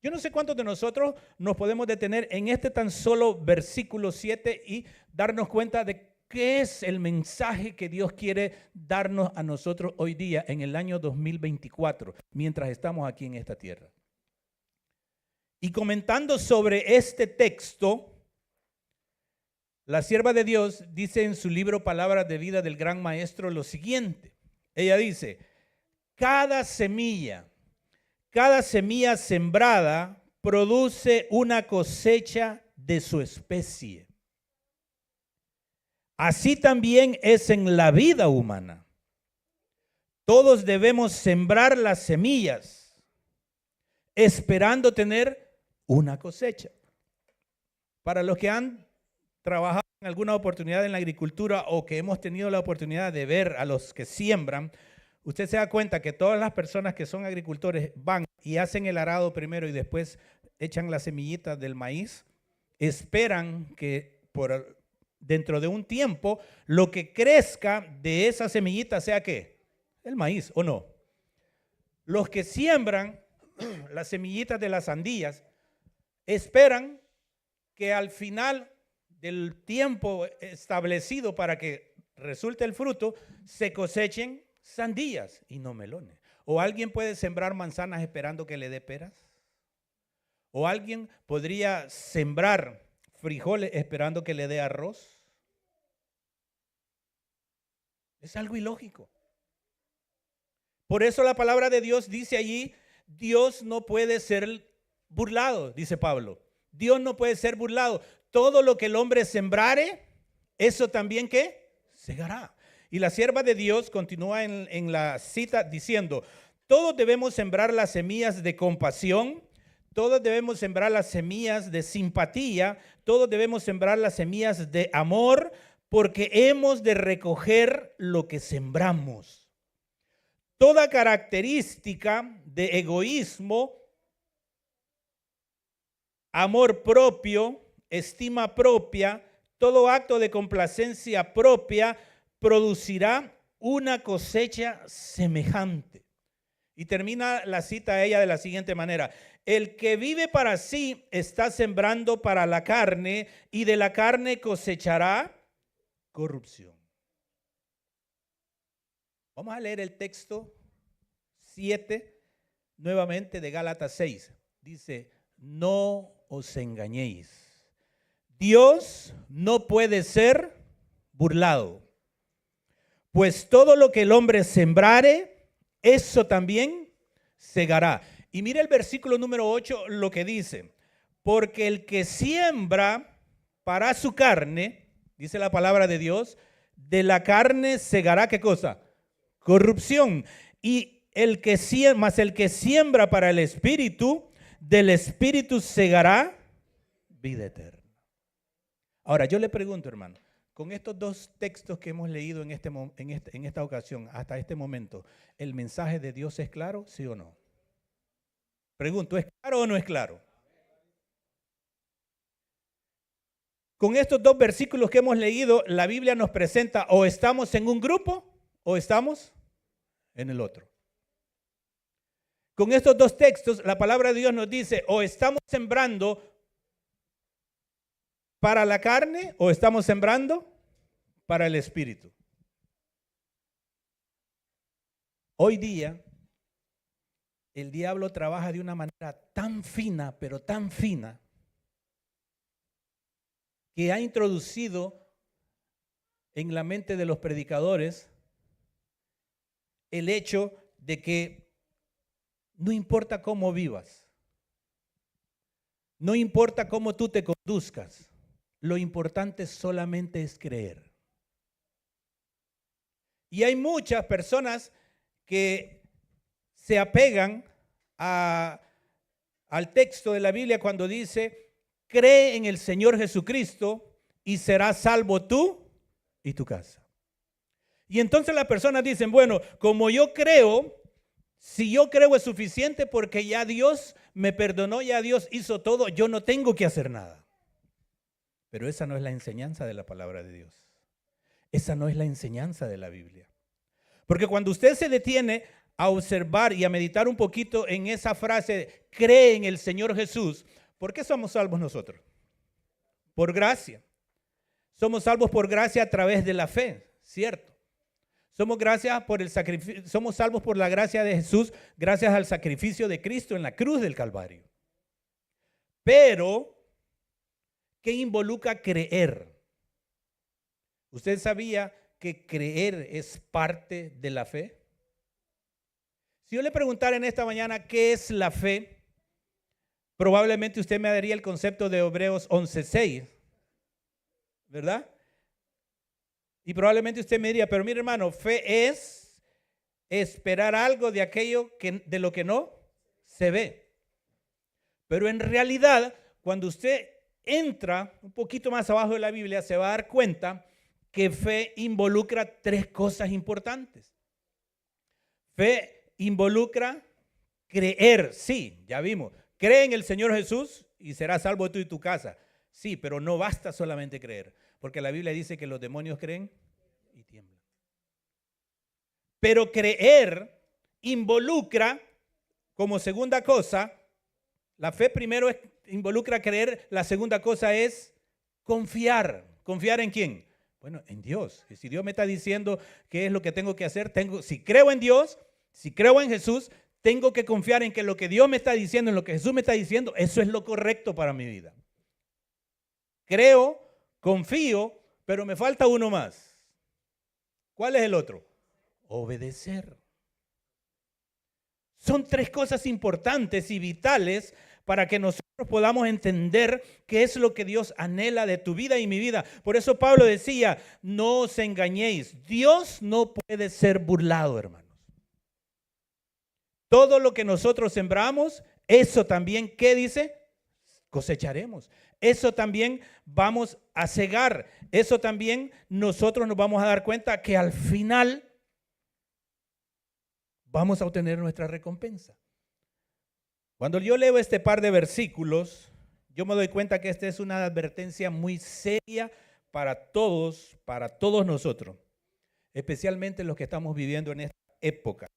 S2: Yo no sé cuántos de nosotros nos podemos detener en este tan solo versículo 7 y darnos cuenta de qué es el mensaje que Dios quiere darnos a nosotros hoy día en el año 2024, mientras estamos aquí en esta tierra. Y comentando sobre este texto, la sierva de Dios dice en su libro Palabras de Vida del Gran Maestro lo siguiente. Ella dice, cada semilla sembrada produce una cosecha de su especie. Así también es en la vida humana. Todos debemos sembrar las semillas, esperando tener una cosecha. Para los que han trabajado en alguna oportunidad en la agricultura o que hemos tenido la oportunidad de ver a los que siembran, usted se da cuenta que todas las personas que son agricultores van y hacen el arado primero y después echan las semillitas del maíz, esperan que dentro de un tiempo lo que crezca de esa semillita sea ¿qué? El maíz, ¿o no? Los que siembran las semillitas de las sandías esperan que al final del tiempo establecido para que resulte el fruto se cosechen sandías y no melones. ¿O alguien puede sembrar manzanas esperando que le dé peras? ¿O alguien podría sembrar frijoles esperando que le dé arroz? Es algo ilógico. Por eso la palabra de Dios dice allí, Dios no puede ser burlado, dice Pablo. Dios no puede ser burlado. Todo lo que el hombre sembrare, eso también ¿qué? Segará. Y la sierva de Dios continúa en la cita diciendo, todos debemos sembrar las semillas de compasión, todos debemos sembrar las semillas de simpatía, todos debemos sembrar las semillas de amor, porque hemos de recoger lo que sembramos. Toda característica de egoísmo, amor propio, estima propia, todo acto de complacencia propia producirá una cosecha semejante. Y termina la cita ella de la siguiente manera. El que vive para sí está sembrando para la carne y de la carne cosechará corrupción. Vamos a leer el texto 7 nuevamente de Gálatas 6. Dice, no os engañéis. Dios no puede ser burlado. Pues todo lo que el hombre sembrare, eso también segará. Y mira el versículo número 8 lo que dice. Porque el que siembra para su carne, dice la palabra de Dios, de la carne segará ¿qué cosa? Corrupción. Y el que siembra para el espíritu, del espíritu segará vida eterna. Ahora yo le pregunto, hermano, con estos dos textos que hemos leído en esta ocasión, hasta este momento, ¿el mensaje de Dios es claro, sí o no? Pregunto, ¿es claro o no es claro? Con estos dos versículos que hemos leído, la Biblia nos presenta o estamos en un grupo o estamos en el otro. Con estos dos textos, la palabra de Dios nos dice, o estamos sembrando para la carne o estamos sembrando para el espíritu. Hoy día, el diablo trabaja de una manera tan fina, pero tan fina, que ha introducido en la mente de los predicadores el hecho de que no importa cómo vivas, no importa cómo tú te conduzcas, lo importante solamente es creer. Y hay muchas personas que se apegan al texto de la Biblia cuando dice, cree en el Señor Jesucristo y serás salvo tú y tu casa. Y entonces las personas dicen, bueno, como yo creo, si yo creo es suficiente porque ya Dios me perdonó, ya Dios hizo todo, yo no tengo que hacer nada. Pero esa no es la enseñanza de la palabra de Dios. Esa no es la enseñanza de la Biblia. Porque cuando usted se detiene a observar y a meditar un poquito en esa frase, cree en el Señor Jesús, ¿por qué somos salvos nosotros? Por gracia. Somos salvos por gracia a través de la fe, ¿cierto? Somos salvos por la gracia de Jesús, gracias al sacrificio de Cristo en la cruz del Calvario. Pero, ¿qué involucra creer? ¿Usted sabía que creer es parte de la fe? Si yo le preguntara en esta mañana qué es la fe, probablemente usted me daría el concepto de Hebreos 11:6, ¿verdad? Y probablemente usted me diría, pero mire hermano, fe es esperar algo de aquello de lo que no se ve. Pero en realidad, cuando usted entra un poquito más abajo de la Biblia, se va a dar cuenta que fe involucra tres cosas importantes. Fe involucra creer, sí, ya vimos. Cree en el Señor Jesús y serás salvo tú y tu casa. Sí, pero no basta solamente creer, porque la Biblia dice que los demonios creen y tiemblan. Pero creer involucra, como segunda cosa, la fe primero involucra creer, la segunda cosa es confiar. ¿Confiar en quién? Bueno, en Dios. Y si Dios me está diciendo qué es lo que tengo que hacer, si creo en Dios, si creo en Jesús, tengo que confiar en que lo que Dios me está diciendo, en lo que Jesús me está diciendo, eso es lo correcto para mi vida. Creo, confío, pero me falta uno más. ¿Cuál es el otro? Obedecer. Son tres cosas importantes y vitales para que nosotros podamos entender qué es lo que Dios anhela de tu vida y mi vida. Por eso Pablo decía, no os engañéis. Dios no puede ser burlado, hermanos. Todo lo que nosotros sembramos, eso también, ¿qué dice? Cosecharemos. Eso también vamos a cegar. Eso también nosotros nos vamos a dar cuenta que al final vamos a obtener nuestra recompensa. Cuando yo leo este par de versículos, yo me doy cuenta que esta es una advertencia muy seria para todos nosotros, especialmente los que estamos viviendo en esta época.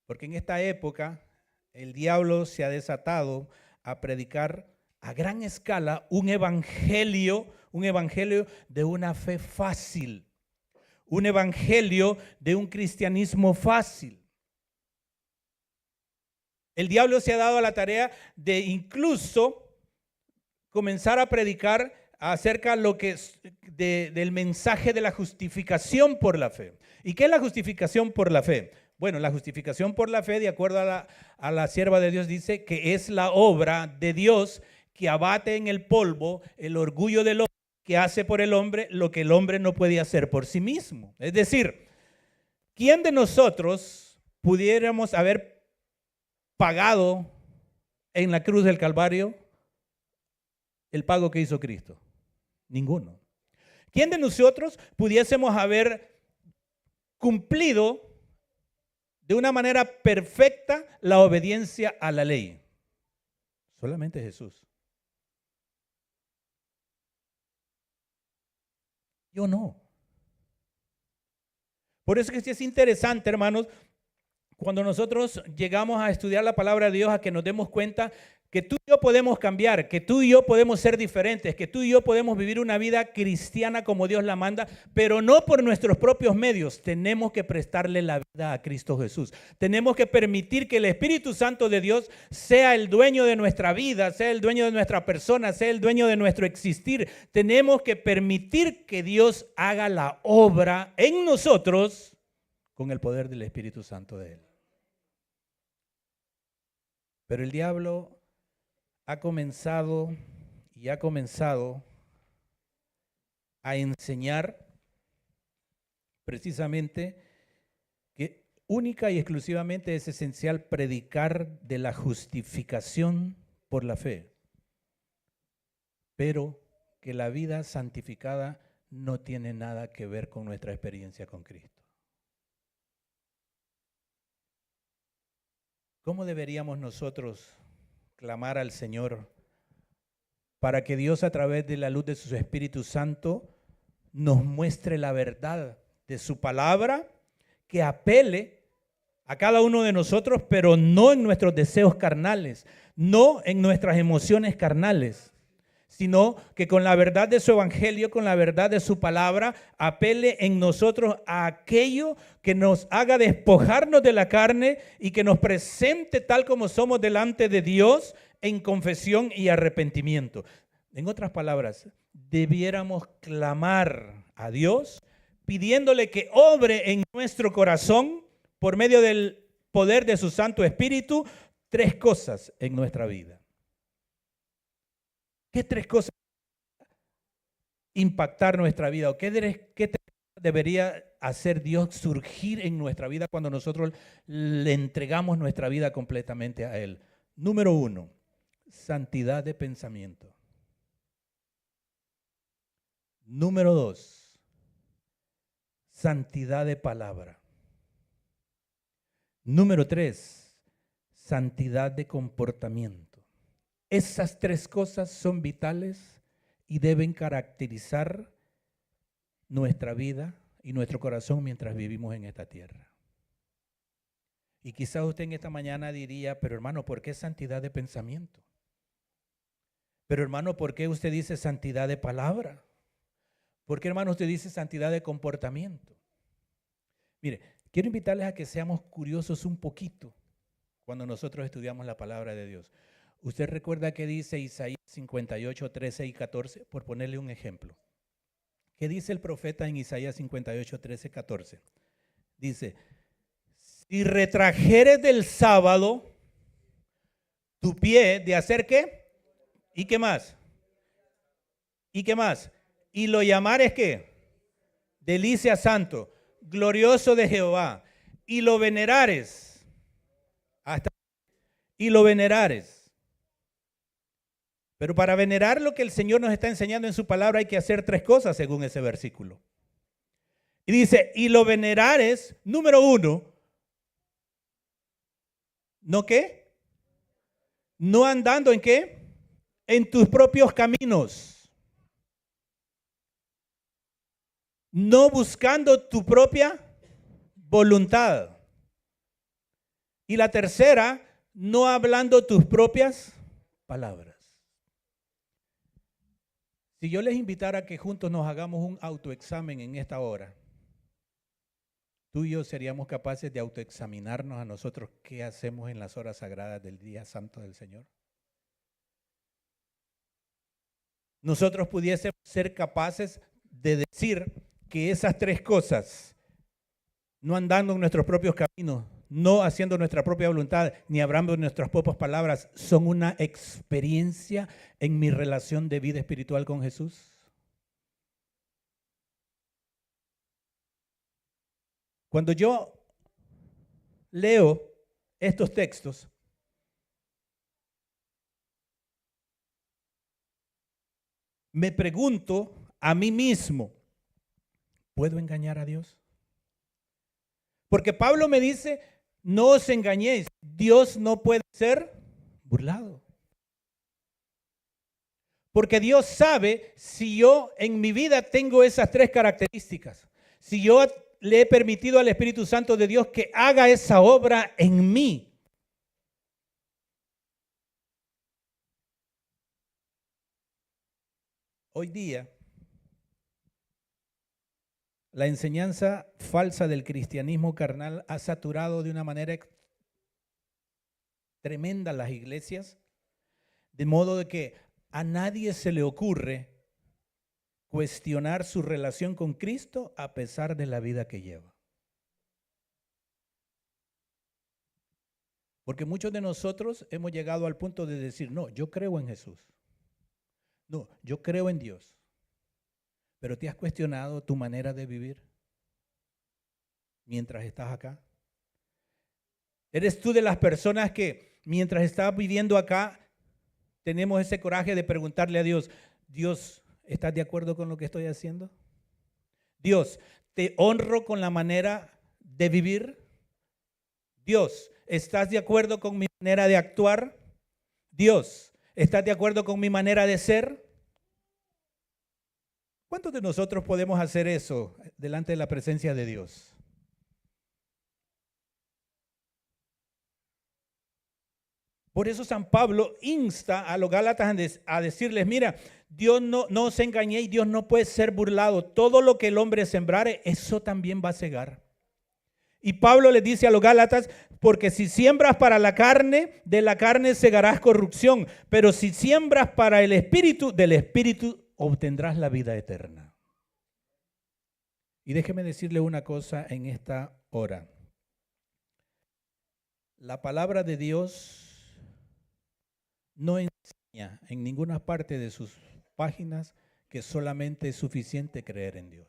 S2: Porque en esta época el diablo se ha desatado a predicar a gran escala un evangelio de una fe fácil, un evangelio de un cristianismo fácil. El diablo se ha dado a la tarea de incluso comenzar a predicar acerca del mensaje de la justificación por la fe. ¿Y qué es la justificación por la fe? Bueno, la justificación por la fe, de acuerdo a la sierva de Dios, dice que es la obra de Dios que abate en el polvo el orgullo del hombre, que hace por el hombre lo que el hombre no puede hacer por sí mismo. Es decir, ¿quién de nosotros pudiéramos haber pagado en la cruz del Calvario el pago que hizo Cristo? Ninguno. ¿Quién de nosotros pudiésemos haber cumplido de una manera perfecta la obediencia a la ley? Solamente Jesús. Yo no. Por eso es que es interesante, hermanos, cuando nosotros llegamos a estudiar la palabra de Dios, a que nos demos cuenta que tú y yo podemos cambiar, que tú y yo podemos ser diferentes, que tú y yo podemos vivir una vida cristiana como Dios la manda, pero no por nuestros propios medios. Tenemos que prestarle la vida a Cristo Jesús. Tenemos que permitir que el Espíritu Santo de Dios sea el dueño de nuestra vida, sea el dueño de nuestra persona, sea el dueño de nuestro existir. Tenemos que permitir que Dios haga la obra en nosotros con el poder del Espíritu Santo de Él. Pero el diablo ha comenzado a enseñar precisamente que única y exclusivamente es esencial predicar de la justificación por la fe, pero que la vida santificada no tiene nada que ver con nuestra experiencia con Cristo. ¿Cómo deberíamos nosotros clamar al Señor para que Dios, a través de la luz de su Espíritu Santo, nos muestre la verdad de su palabra, que apele a cada uno de nosotros, pero no en nuestros deseos carnales, no en nuestras emociones carnales, sino que con la verdad de su evangelio, con la verdad de su palabra, apele en nosotros a aquello que nos haga despojarnos de la carne y que nos presente tal como somos delante de Dios en confesión y arrepentimiento. En otras palabras, debiéramos clamar a Dios pidiéndole que obre en nuestro corazón por medio del poder de su Santo Espíritu 3 cosas en nuestra vida. ¿Qué 3 cosas impactar nuestra vida? ¿O qué debería hacer Dios surgir en nuestra vida cuando nosotros le entregamos nuestra vida completamente a Él? Número 1, santidad de pensamiento. Número 2, santidad de palabra. Número 3, santidad de comportamiento. Esas 3 cosas son vitales y deben caracterizar nuestra vida y nuestro corazón mientras vivimos en esta tierra. Y quizás usted en esta mañana diría, pero hermano, ¿por qué santidad de pensamiento? Pero hermano, ¿por qué usted dice santidad de palabra? ¿Por qué hermano usted dice santidad de comportamiento? Mire, quiero invitarles a que seamos curiosos un poquito cuando nosotros estudiamos la palabra de Dios. ¿Usted recuerda qué dice Isaías 58, 13 y 14? Por ponerle un ejemplo. ¿Qué dice el profeta en Isaías 58, 13, 14? Dice, si retrajeres del sábado tu pie de hacer ¿qué? ¿Y qué más? ¿Y qué más? Y lo llamares ¿qué? Delicia santo, glorioso de Jehová. Y lo venerares. Y lo venerares. Pero para venerar lo que el Señor nos está enseñando en su palabra hay que hacer 3 cosas según ese versículo. Y dice, y lo venerares, número 1, ¿no qué? No andando en qué? En tus propios caminos. No buscando tu propia voluntad. Y la tercera, no hablando tus propias palabras. Si yo les invitara a que juntos nos hagamos un autoexamen en esta hora, tú y yo seríamos capaces de autoexaminarnos a nosotros qué hacemos en las horas sagradas del día santo del Señor. Nosotros pudiésemos ser capaces de decir que esas 3 cosas, no andando en nuestros propios caminos, no haciendo nuestra propia voluntad, ni hablando nuestras propias palabras, son una experiencia en mi relación de vida espiritual con Jesús. Cuando yo leo estos textos, me pregunto a mí mismo, ¿puedo engañar a Dios? Porque Pablo me dice, no os engañéis, Dios no puede ser burlado. Porque Dios sabe si yo en mi vida tengo esas tres características. Si yo le he permitido al Espíritu Santo de Dios que haga esa obra en mí. Hoy día, la enseñanza falsa del cristianismo carnal ha saturado de una manera tremenda las iglesias, de modo de que a nadie se le ocurre cuestionar su relación con Cristo a pesar de la vida que lleva. Porque muchos de nosotros hemos llegado al punto de decir, no, yo creo en Jesús. No, yo creo en Dios. Pero ¿te has cuestionado tu manera de vivir mientras estás acá? ¿Eres tú de las personas que mientras estás viviendo acá tenemos ese coraje de preguntarle a Dios, Dios, ¿estás de acuerdo con lo que estoy haciendo? Dios, ¿te honro con la manera de vivir? Dios, ¿estás de acuerdo con mi manera de actuar? Dios, ¿estás de acuerdo con mi manera de ser? ¿Cuántos de nosotros podemos hacer eso delante de la presencia de Dios? Por eso San Pablo insta a los Gálatas a decirles, mira, Dios no os engañéis, Dios no puede ser burlado. Todo lo que el hombre sembrare, eso también va a segar. Y Pablo les dice a los Gálatas, porque si siembras para la carne, de la carne segarás corrupción. Pero si siembras para el Espíritu, del Espíritu obtendrás la vida eterna. Y déjeme decirle una cosa en esta hora. La palabra de Dios no enseña en ninguna parte de sus páginas que solamente es suficiente creer en Dios.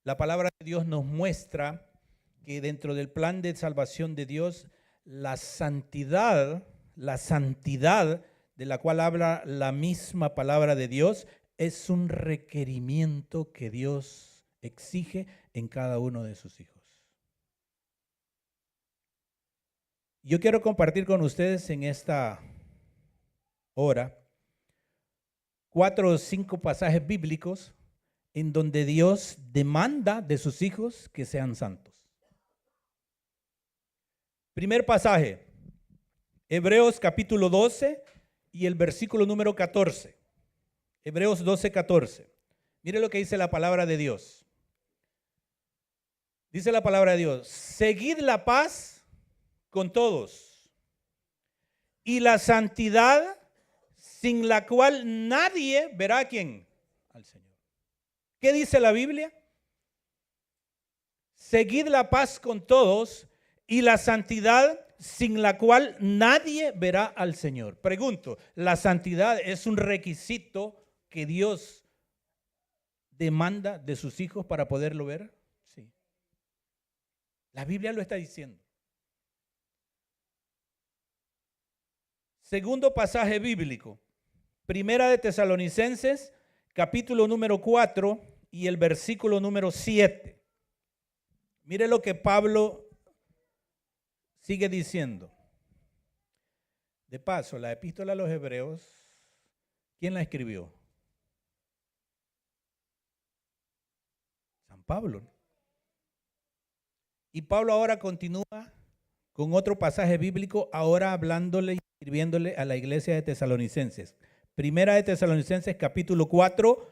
S2: La palabra de Dios nos muestra que dentro del plan de salvación de Dios, la santidad de la cual habla la misma palabra de Dios, es un requerimiento que Dios exige en cada uno de sus hijos. Yo quiero compartir con ustedes en esta hora 4 o 5 pasajes bíblicos en donde Dios demanda de sus hijos que sean santos. Primer pasaje, Hebreos capítulo 12 y el versículo número 14. Hebreos 12, 14. Mire lo que dice la palabra de Dios. Dice la palabra de Dios, seguid la paz con todos y la santidad sin la cual nadie verá a quién, al Señor. ¿Qué dice la Biblia? Seguid la paz con todos y la santidad sin la cual nadie verá al Señor. Pregunto, ¿la santidad es un requisito que Dios demanda de sus hijos para poderlo ver? Sí. La Biblia lo está diciendo. Segundo pasaje bíblico, Primera de Tesalonicenses, capítulo número 4 y el versículo número 7. Mire lo que Pablo sigue diciendo. De paso, la epístola a los Hebreos, ¿quién la escribió? San Pablo. Y Pablo ahora continúa con otro pasaje bíblico, ahora hablándole y escribiéndole a la iglesia de Tesalonicenses. Primera de Tesalonicenses, capítulo 4,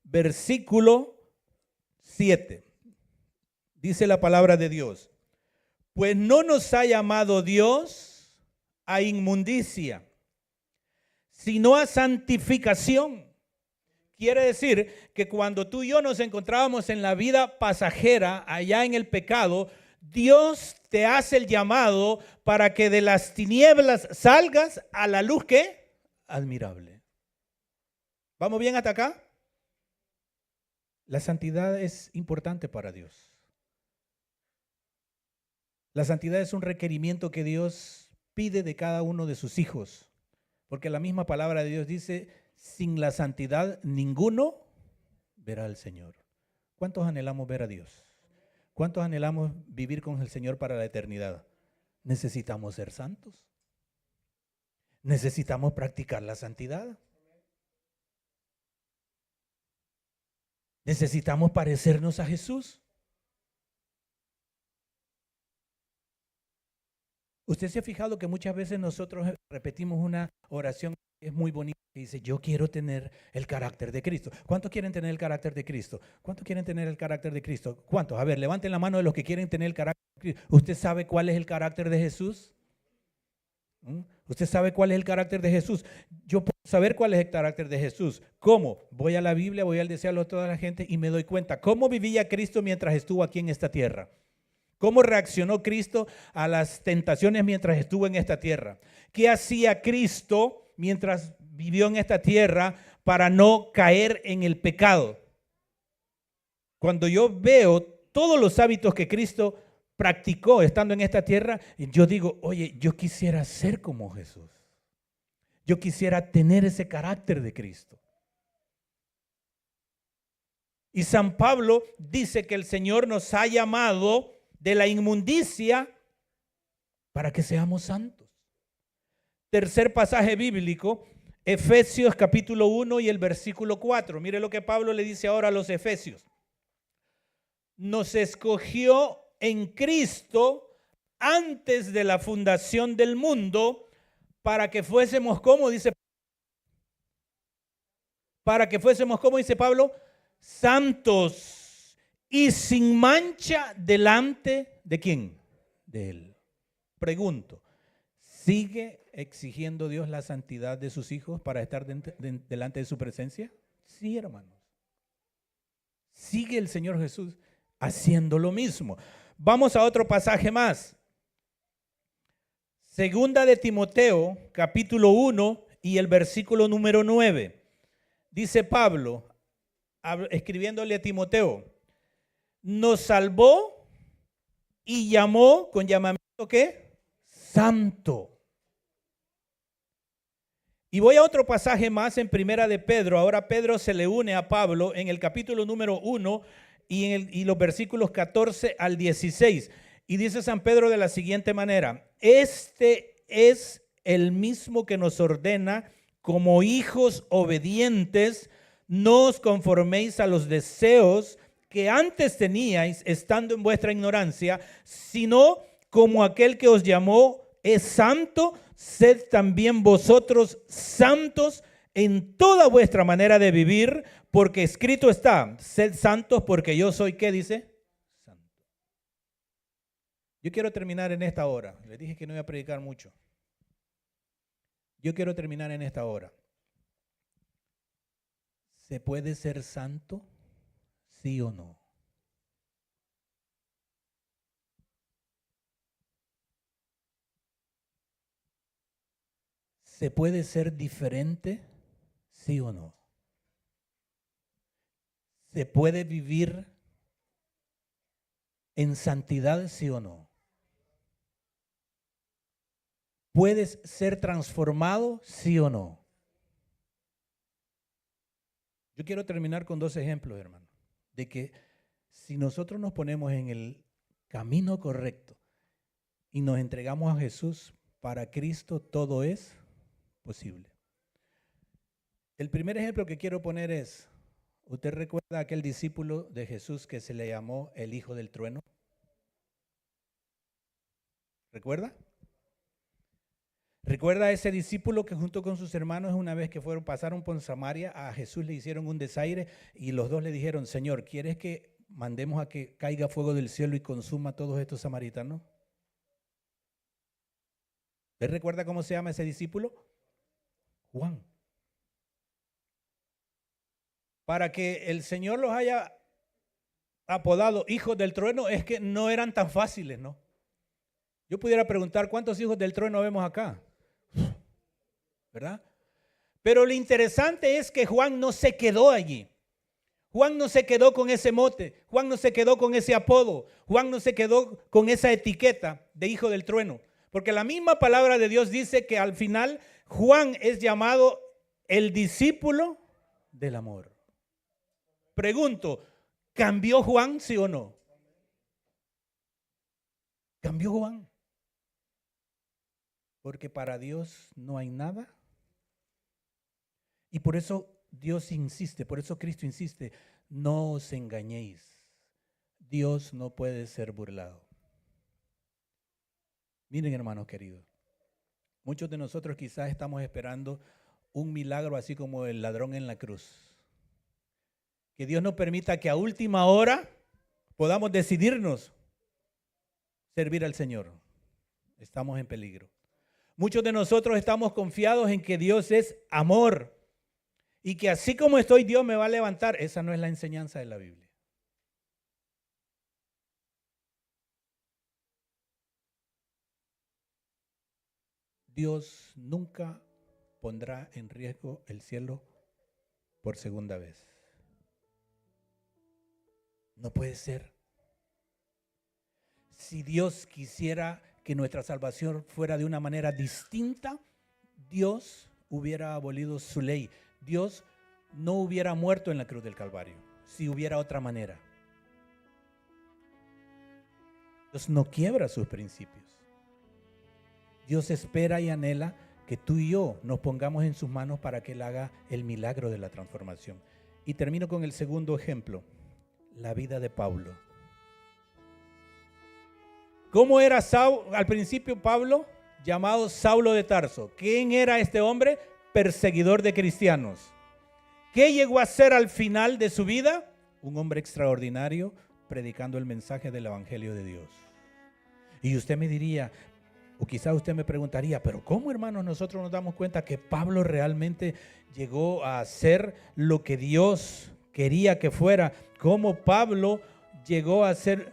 S2: versículo 7. Dice la palabra de Dios. Pues no nos ha llamado Dios a inmundicia, sino a santificación. Quiere decir que cuando tú y yo nos encontrábamos en la vida pasajera, allá en el pecado, Dios te hace el llamado para que de las tinieblas salgas a la luz ¿qué? Admirable. ¿Vamos bien hasta acá? La santidad es importante para Dios. La santidad es un requerimiento que Dios pide de cada uno de sus hijos, porque la misma palabra de Dios dice, sin la santidad ninguno verá al Señor. ¿Cuántos anhelamos ver a Dios? ¿Cuántos anhelamos vivir con el Señor para la eternidad? Necesitamos ser santos. necesitamos practicar la santidad. Necesitamos parecernos a Jesús. Usted se ha fijado que muchas veces nosotros repetimos una oración que es muy bonita que dice: yo quiero tener el carácter de Cristo. ¿Cuántos quieren tener el carácter de Cristo? ¿Cuántos quieren tener el carácter de Cristo? ¿Cuántos? A ver, levanten la mano de los que quieren tener el carácter de Cristo. ¿Usted sabe cuál es el carácter de Jesús? ¿Usted sabe cuál es el carácter de Jesús? Yo puedo saber cuál es el carácter de Jesús. ¿Cómo? Voy a la Biblia, voy al desearlo de toda la gente y me doy cuenta cómo vivía Cristo mientras estuvo aquí en esta tierra. ¿Cómo reaccionó Cristo a las tentaciones mientras estuvo en esta tierra? ¿Qué hacía Cristo mientras vivió en esta tierra para no caer en el pecado? Cuando yo veo todos los hábitos que Cristo practicó estando en esta tierra, yo digo: oye, yo quisiera ser como Jesús. Yo quisiera tener ese carácter de Cristo. Y San Pablo dice que el Señor nos ha llamado de la inmundicia para que seamos santos. Tercer pasaje bíblico, Efesios capítulo 1 y el versículo 4. Mire lo que Pablo le dice ahora a los efesios. Nos escogió en Cristo antes de la fundación del mundo para que fuésemos, ¿cómo dice? Para que fuésemos, ¿cómo dice Pablo? Santos y sin mancha delante de ¿quién? De Él. Pregunto, ¿sigue exigiendo Dios la santidad de sus hijos para estar delante de su presencia? Sí, hermanos. Sigue el Señor Jesús haciendo lo mismo. Vamos a otro pasaje más. Segunda de Timoteo, capítulo 1 y el versículo número 9. Dice Pablo, escribiéndole a Timoteo: nos salvó y llamó con llamamiento ¿qué? Santo. Y voy a otro pasaje más en Primera de Pedro. Ahora Pedro se le une a Pablo en el capítulo número 1 y los versículos 14 al 16. Y dice San Pedro de la siguiente manera: este es el mismo que nos ordena, como hijos obedientes, no os conforméis a los deseos que antes teníais estando en vuestra ignorancia, sino como aquel que os llamó es santo, sed también vosotros santos en toda vuestra manera de vivir, porque escrito está: sed santos porque yo soy, ¿qué dice? Santo. Yo quiero terminar en esta hora. Les dije que no iba a predicar mucho. Yo quiero terminar en esta hora. ¿Se puede ser santo? ¿Sí o no? ¿Se puede ser diferente? ¿Sí o no? ¿Se puede vivir en santidad? ¿Sí o no? ¿Puedes ser transformado? ¿Sí o no? Yo quiero terminar con dos ejemplos, hermano, de que si nosotros nos ponemos en el camino correcto y nos entregamos a Jesús, para Cristo todo es posible. El primer ejemplo que quiero poner es: ¿usted recuerda a aquel discípulo de Jesús que se le llamó el hijo del trueno? ¿Recuerda? ¿Recuerda a ese discípulo que junto con sus hermanos, una vez que pasaron por Samaria, a Jesús le hicieron un desaire y los dos le dijeron: Señor, ¿quieres que mandemos a que caiga fuego del cielo y consuma a todos estos samaritanos? ¿Usted recuerda cómo se llama ese discípulo? Juan. Para que el Señor los haya apodado hijos del trueno, es que no eran tan fáciles, ¿no? Yo pudiera preguntar: ¿cuántos hijos del trueno vemos acá? ¿Verdad? Pero lo interesante es que Juan no se quedó allí. Juan no se quedó con ese mote. Juan no se quedó con ese apodo. Juan no se quedó con esa etiqueta de hijo del trueno. Porque la misma palabra de Dios dice que al final Juan es llamado el discípulo del amor. Pregunto, ¿cambió Juan, sí o no? ¿Cambió Juan? Porque para Dios no hay nada. Y por eso Dios insiste, por eso Cristo insiste, no os engañéis. Dios no puede ser burlado. Miren, hermanos queridos, muchos de nosotros quizás estamos esperando un milagro así como el ladrón en la cruz. Que Dios nos permita que a última hora podamos decidirnos servir al Señor. Estamos en peligro. Muchos de nosotros estamos confiados en que Dios es amor y que así como estoy, Dios me va a levantar. Esa no es la enseñanza de la Biblia. Dios nunca pondrá en riesgo el cielo por segunda vez. No puede ser. Si Dios quisiera que nuestra salvación fuera de una manera distinta, Dios hubiera abolido su ley. Dios no hubiera muerto en la cruz del Calvario, si hubiera otra manera. Dios no quiebra sus principios. Dios espera y anhela que tú y yo nos pongamos en sus manos para que Él haga el milagro de la transformación. Y termino con el segundo ejemplo, la vida de Pablo. ¿Cómo era al principio Pablo? Llamado Saulo de Tarso. ¿Quién era este hombre? Perseguidor de cristianos. ¿Qué llegó a ser al final de su vida? Un hombre extraordinario predicando el mensaje del Evangelio de Dios. Y usted me diría, o quizás usted me preguntaría, pero ¿cómo, hermanos, nosotros nos damos cuenta que Pablo realmente llegó a ser lo que Dios quería que fuera? ¿Cómo Pablo llegó a ser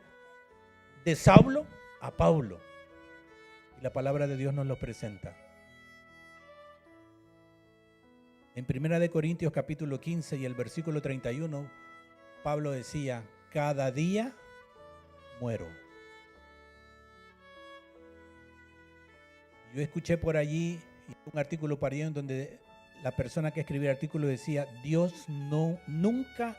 S2: de Saulo a Pablo? Y la palabra de Dios nos lo presenta. En 1 Corintios capítulo 15 y el versículo 31, Pablo decía, cada día muero. Yo escuché por allí un artículo por allí en donde la persona que escribía el artículo decía, Dios nunca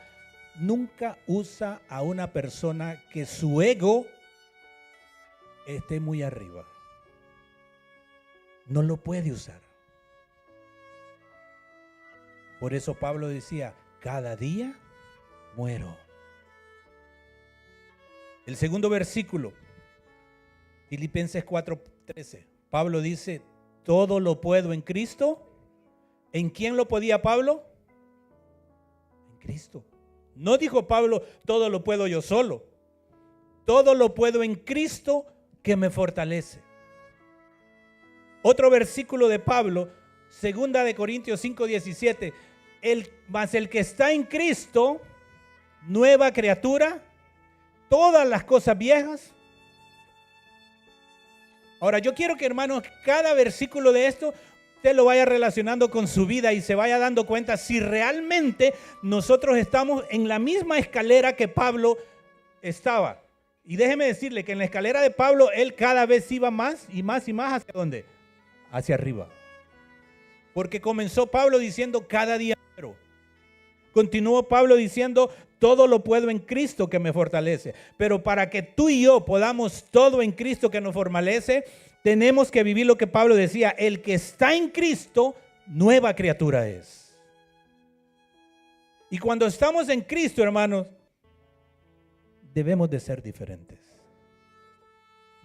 S2: usa a una persona que su ego esté muy arriba. No lo puede usar. Por eso Pablo decía, cada día muero. El segundo versículo, Filipenses 4:13. Pablo dice, todo lo puedo en Cristo. ¿En quién lo podía Pablo? En Cristo. No dijo Pablo, todo lo puedo yo solo. Todo lo puedo en Cristo que me fortalece. Otro versículo de Pablo, 2 Corintios 5:17. Mas el que está en Cristo, nueva criatura, todas las cosas viejas. Ahora, yo quiero que, hermanos, cada versículo de esto usted lo vaya relacionando con su vida y se vaya dando cuenta si realmente nosotros estamos en la misma escalera que Pablo estaba. Y déjeme decirle que en la escalera de Pablo, él cada vez iba más y más y más. ¿Hacia dónde? Hacia arriba. Porque comenzó Pablo diciendo, cada día muero. Continuó Pablo diciendo, todo lo puedo en Cristo que me fortalece. Pero para que tú y yo podamos todo en Cristo que nos fortalece, tenemos que vivir lo que Pablo decía, el que está en Cristo, nueva criatura es. Y cuando estamos en Cristo, hermanos, debemos de ser diferentes.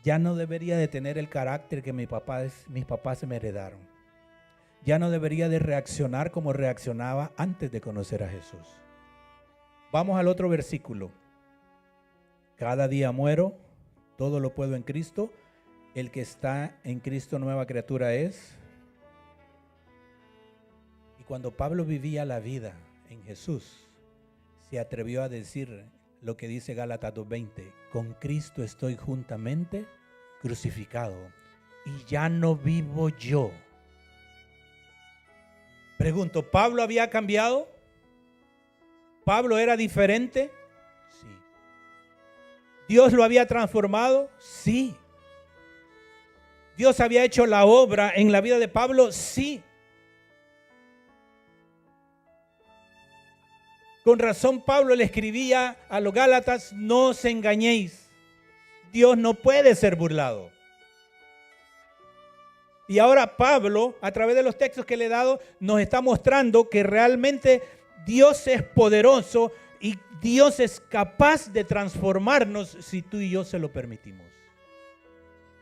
S2: Ya no debería de tener el carácter que mis papás me heredaron. Ya no debería de reaccionar como reaccionaba antes de conocer a Jesús. Vamos al otro versículo. Cada día muero, todo lo puedo en Cristo. El que está en Cristo nueva criatura es. Y cuando Pablo vivía la vida en Jesús, se atrevió a decir lo que dice Gálatas 2:20. Con Cristo estoy juntamente crucificado y ya no vivo yo. Pregunto, ¿Pablo había cambiado? ¿Pablo era diferente? Sí. ¿Dios lo había transformado? Sí. ¿Dios había hecho la obra en la vida de Pablo? Sí. Con razón Pablo le escribía a los Gálatas, no os engañéis. Dios no puede ser burlado. Y ahora Pablo, a través de los textos que le he dado, nos está mostrando que realmente Dios es poderoso y Dios es capaz de transformarnos si tú y yo se lo permitimos.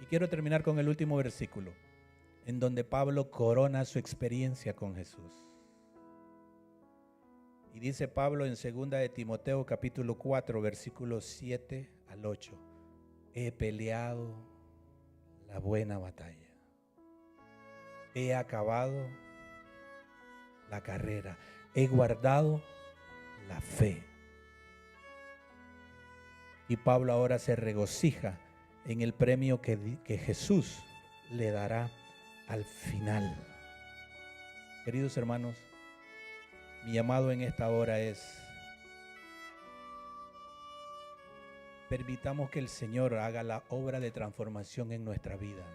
S2: Y quiero terminar con el último versículo, en donde Pablo corona su experiencia con Jesús. Y dice Pablo en 2 de Timoteo capítulo 4, versículos 7 al 8. He peleado la buena batalla. He acabado la carrera. He guardado la fe. Y Pablo ahora se regocija en el premio que Jesús le dará al final. Queridos hermanos, mi llamado en esta hora es: permitamos que el Señor haga la obra de transformación en nuestra vida.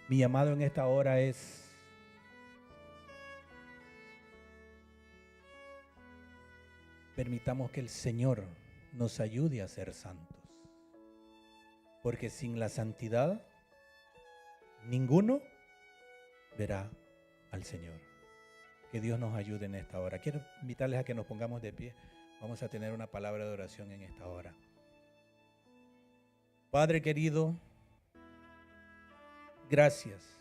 S2: Mi llamado en esta hora es: permitamos que el Señor nos ayude a ser santos. Porque sin la santidad, ninguno verá al Señor. Que Dios nos ayude en esta hora. Quiero invitarles a que nos pongamos de pie. Vamos a tener una palabra de oración en esta hora. Padre querido, gracias.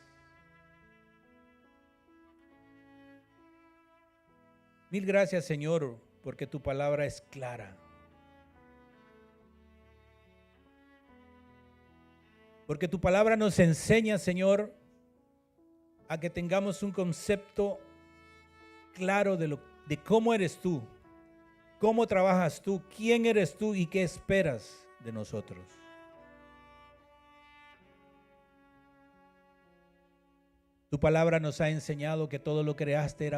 S2: Mil gracias, Señor, porque tu palabra es clara. Porque tu palabra nos enseña, Señor, a que tengamos un concepto claro de cómo eres tú, cómo trabajas tú, quién eres tú y qué esperas de nosotros. Tu palabra nos ha enseñado que todo lo que creaste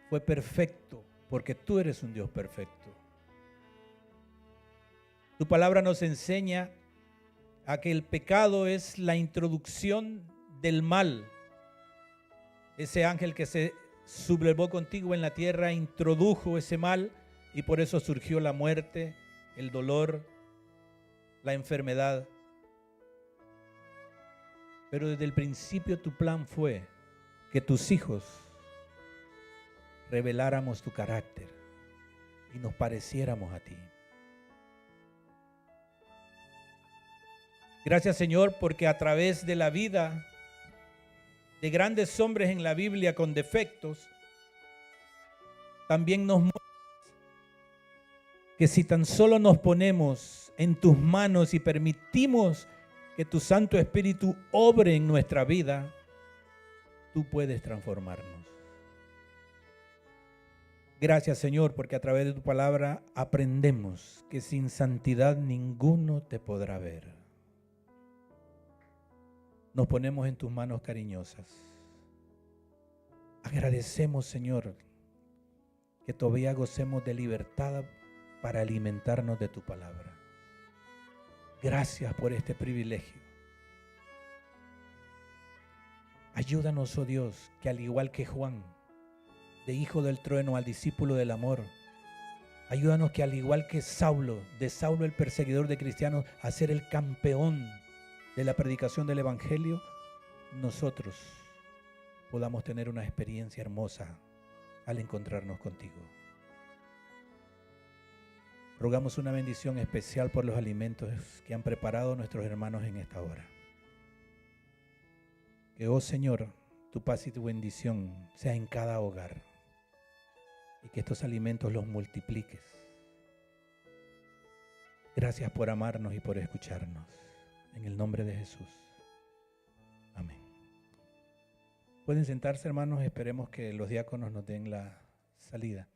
S2: fue perfecto, porque tú eres un Dios perfecto. Tu palabra nos enseña a que el pecado es la introducción del mal. Ese ángel que se sublevó contigo en la tierra introdujo ese mal y por eso surgió la muerte, el dolor, la enfermedad. Pero desde el principio tu plan fue que tus hijos reveláramos tu carácter y nos pareciéramos a ti. Gracias, Señor, porque a través de la vida de grandes hombres en la Biblia con defectos, también nos muestras que si tan solo nos ponemos en tus manos y permitimos que tu Santo Espíritu obre en nuestra vida, tú puedes transformarnos. Gracias, Señor, porque a través de tu palabra aprendemos que sin santidad ninguno te podrá ver. Nos ponemos en tus manos cariñosas. Agradecemos, Señor, que todavía gocemos de libertad para alimentarnos de tu palabra. Gracias por este privilegio. Ayúdanos, oh Dios, que al igual que Juan, de hijo del trueno al discípulo del amor, ayúdanos que al igual que Saulo, de Saulo el perseguidor de cristianos, a ser el campeón de la predicación del evangelio, nosotros podamos tener una experiencia hermosa al encontrarnos contigo. Rogamos una bendición especial por los alimentos que han preparado nuestros hermanos en esta hora. Que, oh Señor, tu paz y tu bendición sea en cada hogar y que estos alimentos los multipliques. Gracias por amarnos y por escucharnos. En el nombre de Jesús. Amén. Pueden sentarse, hermanos. Esperemos que los diáconos nos den la salida.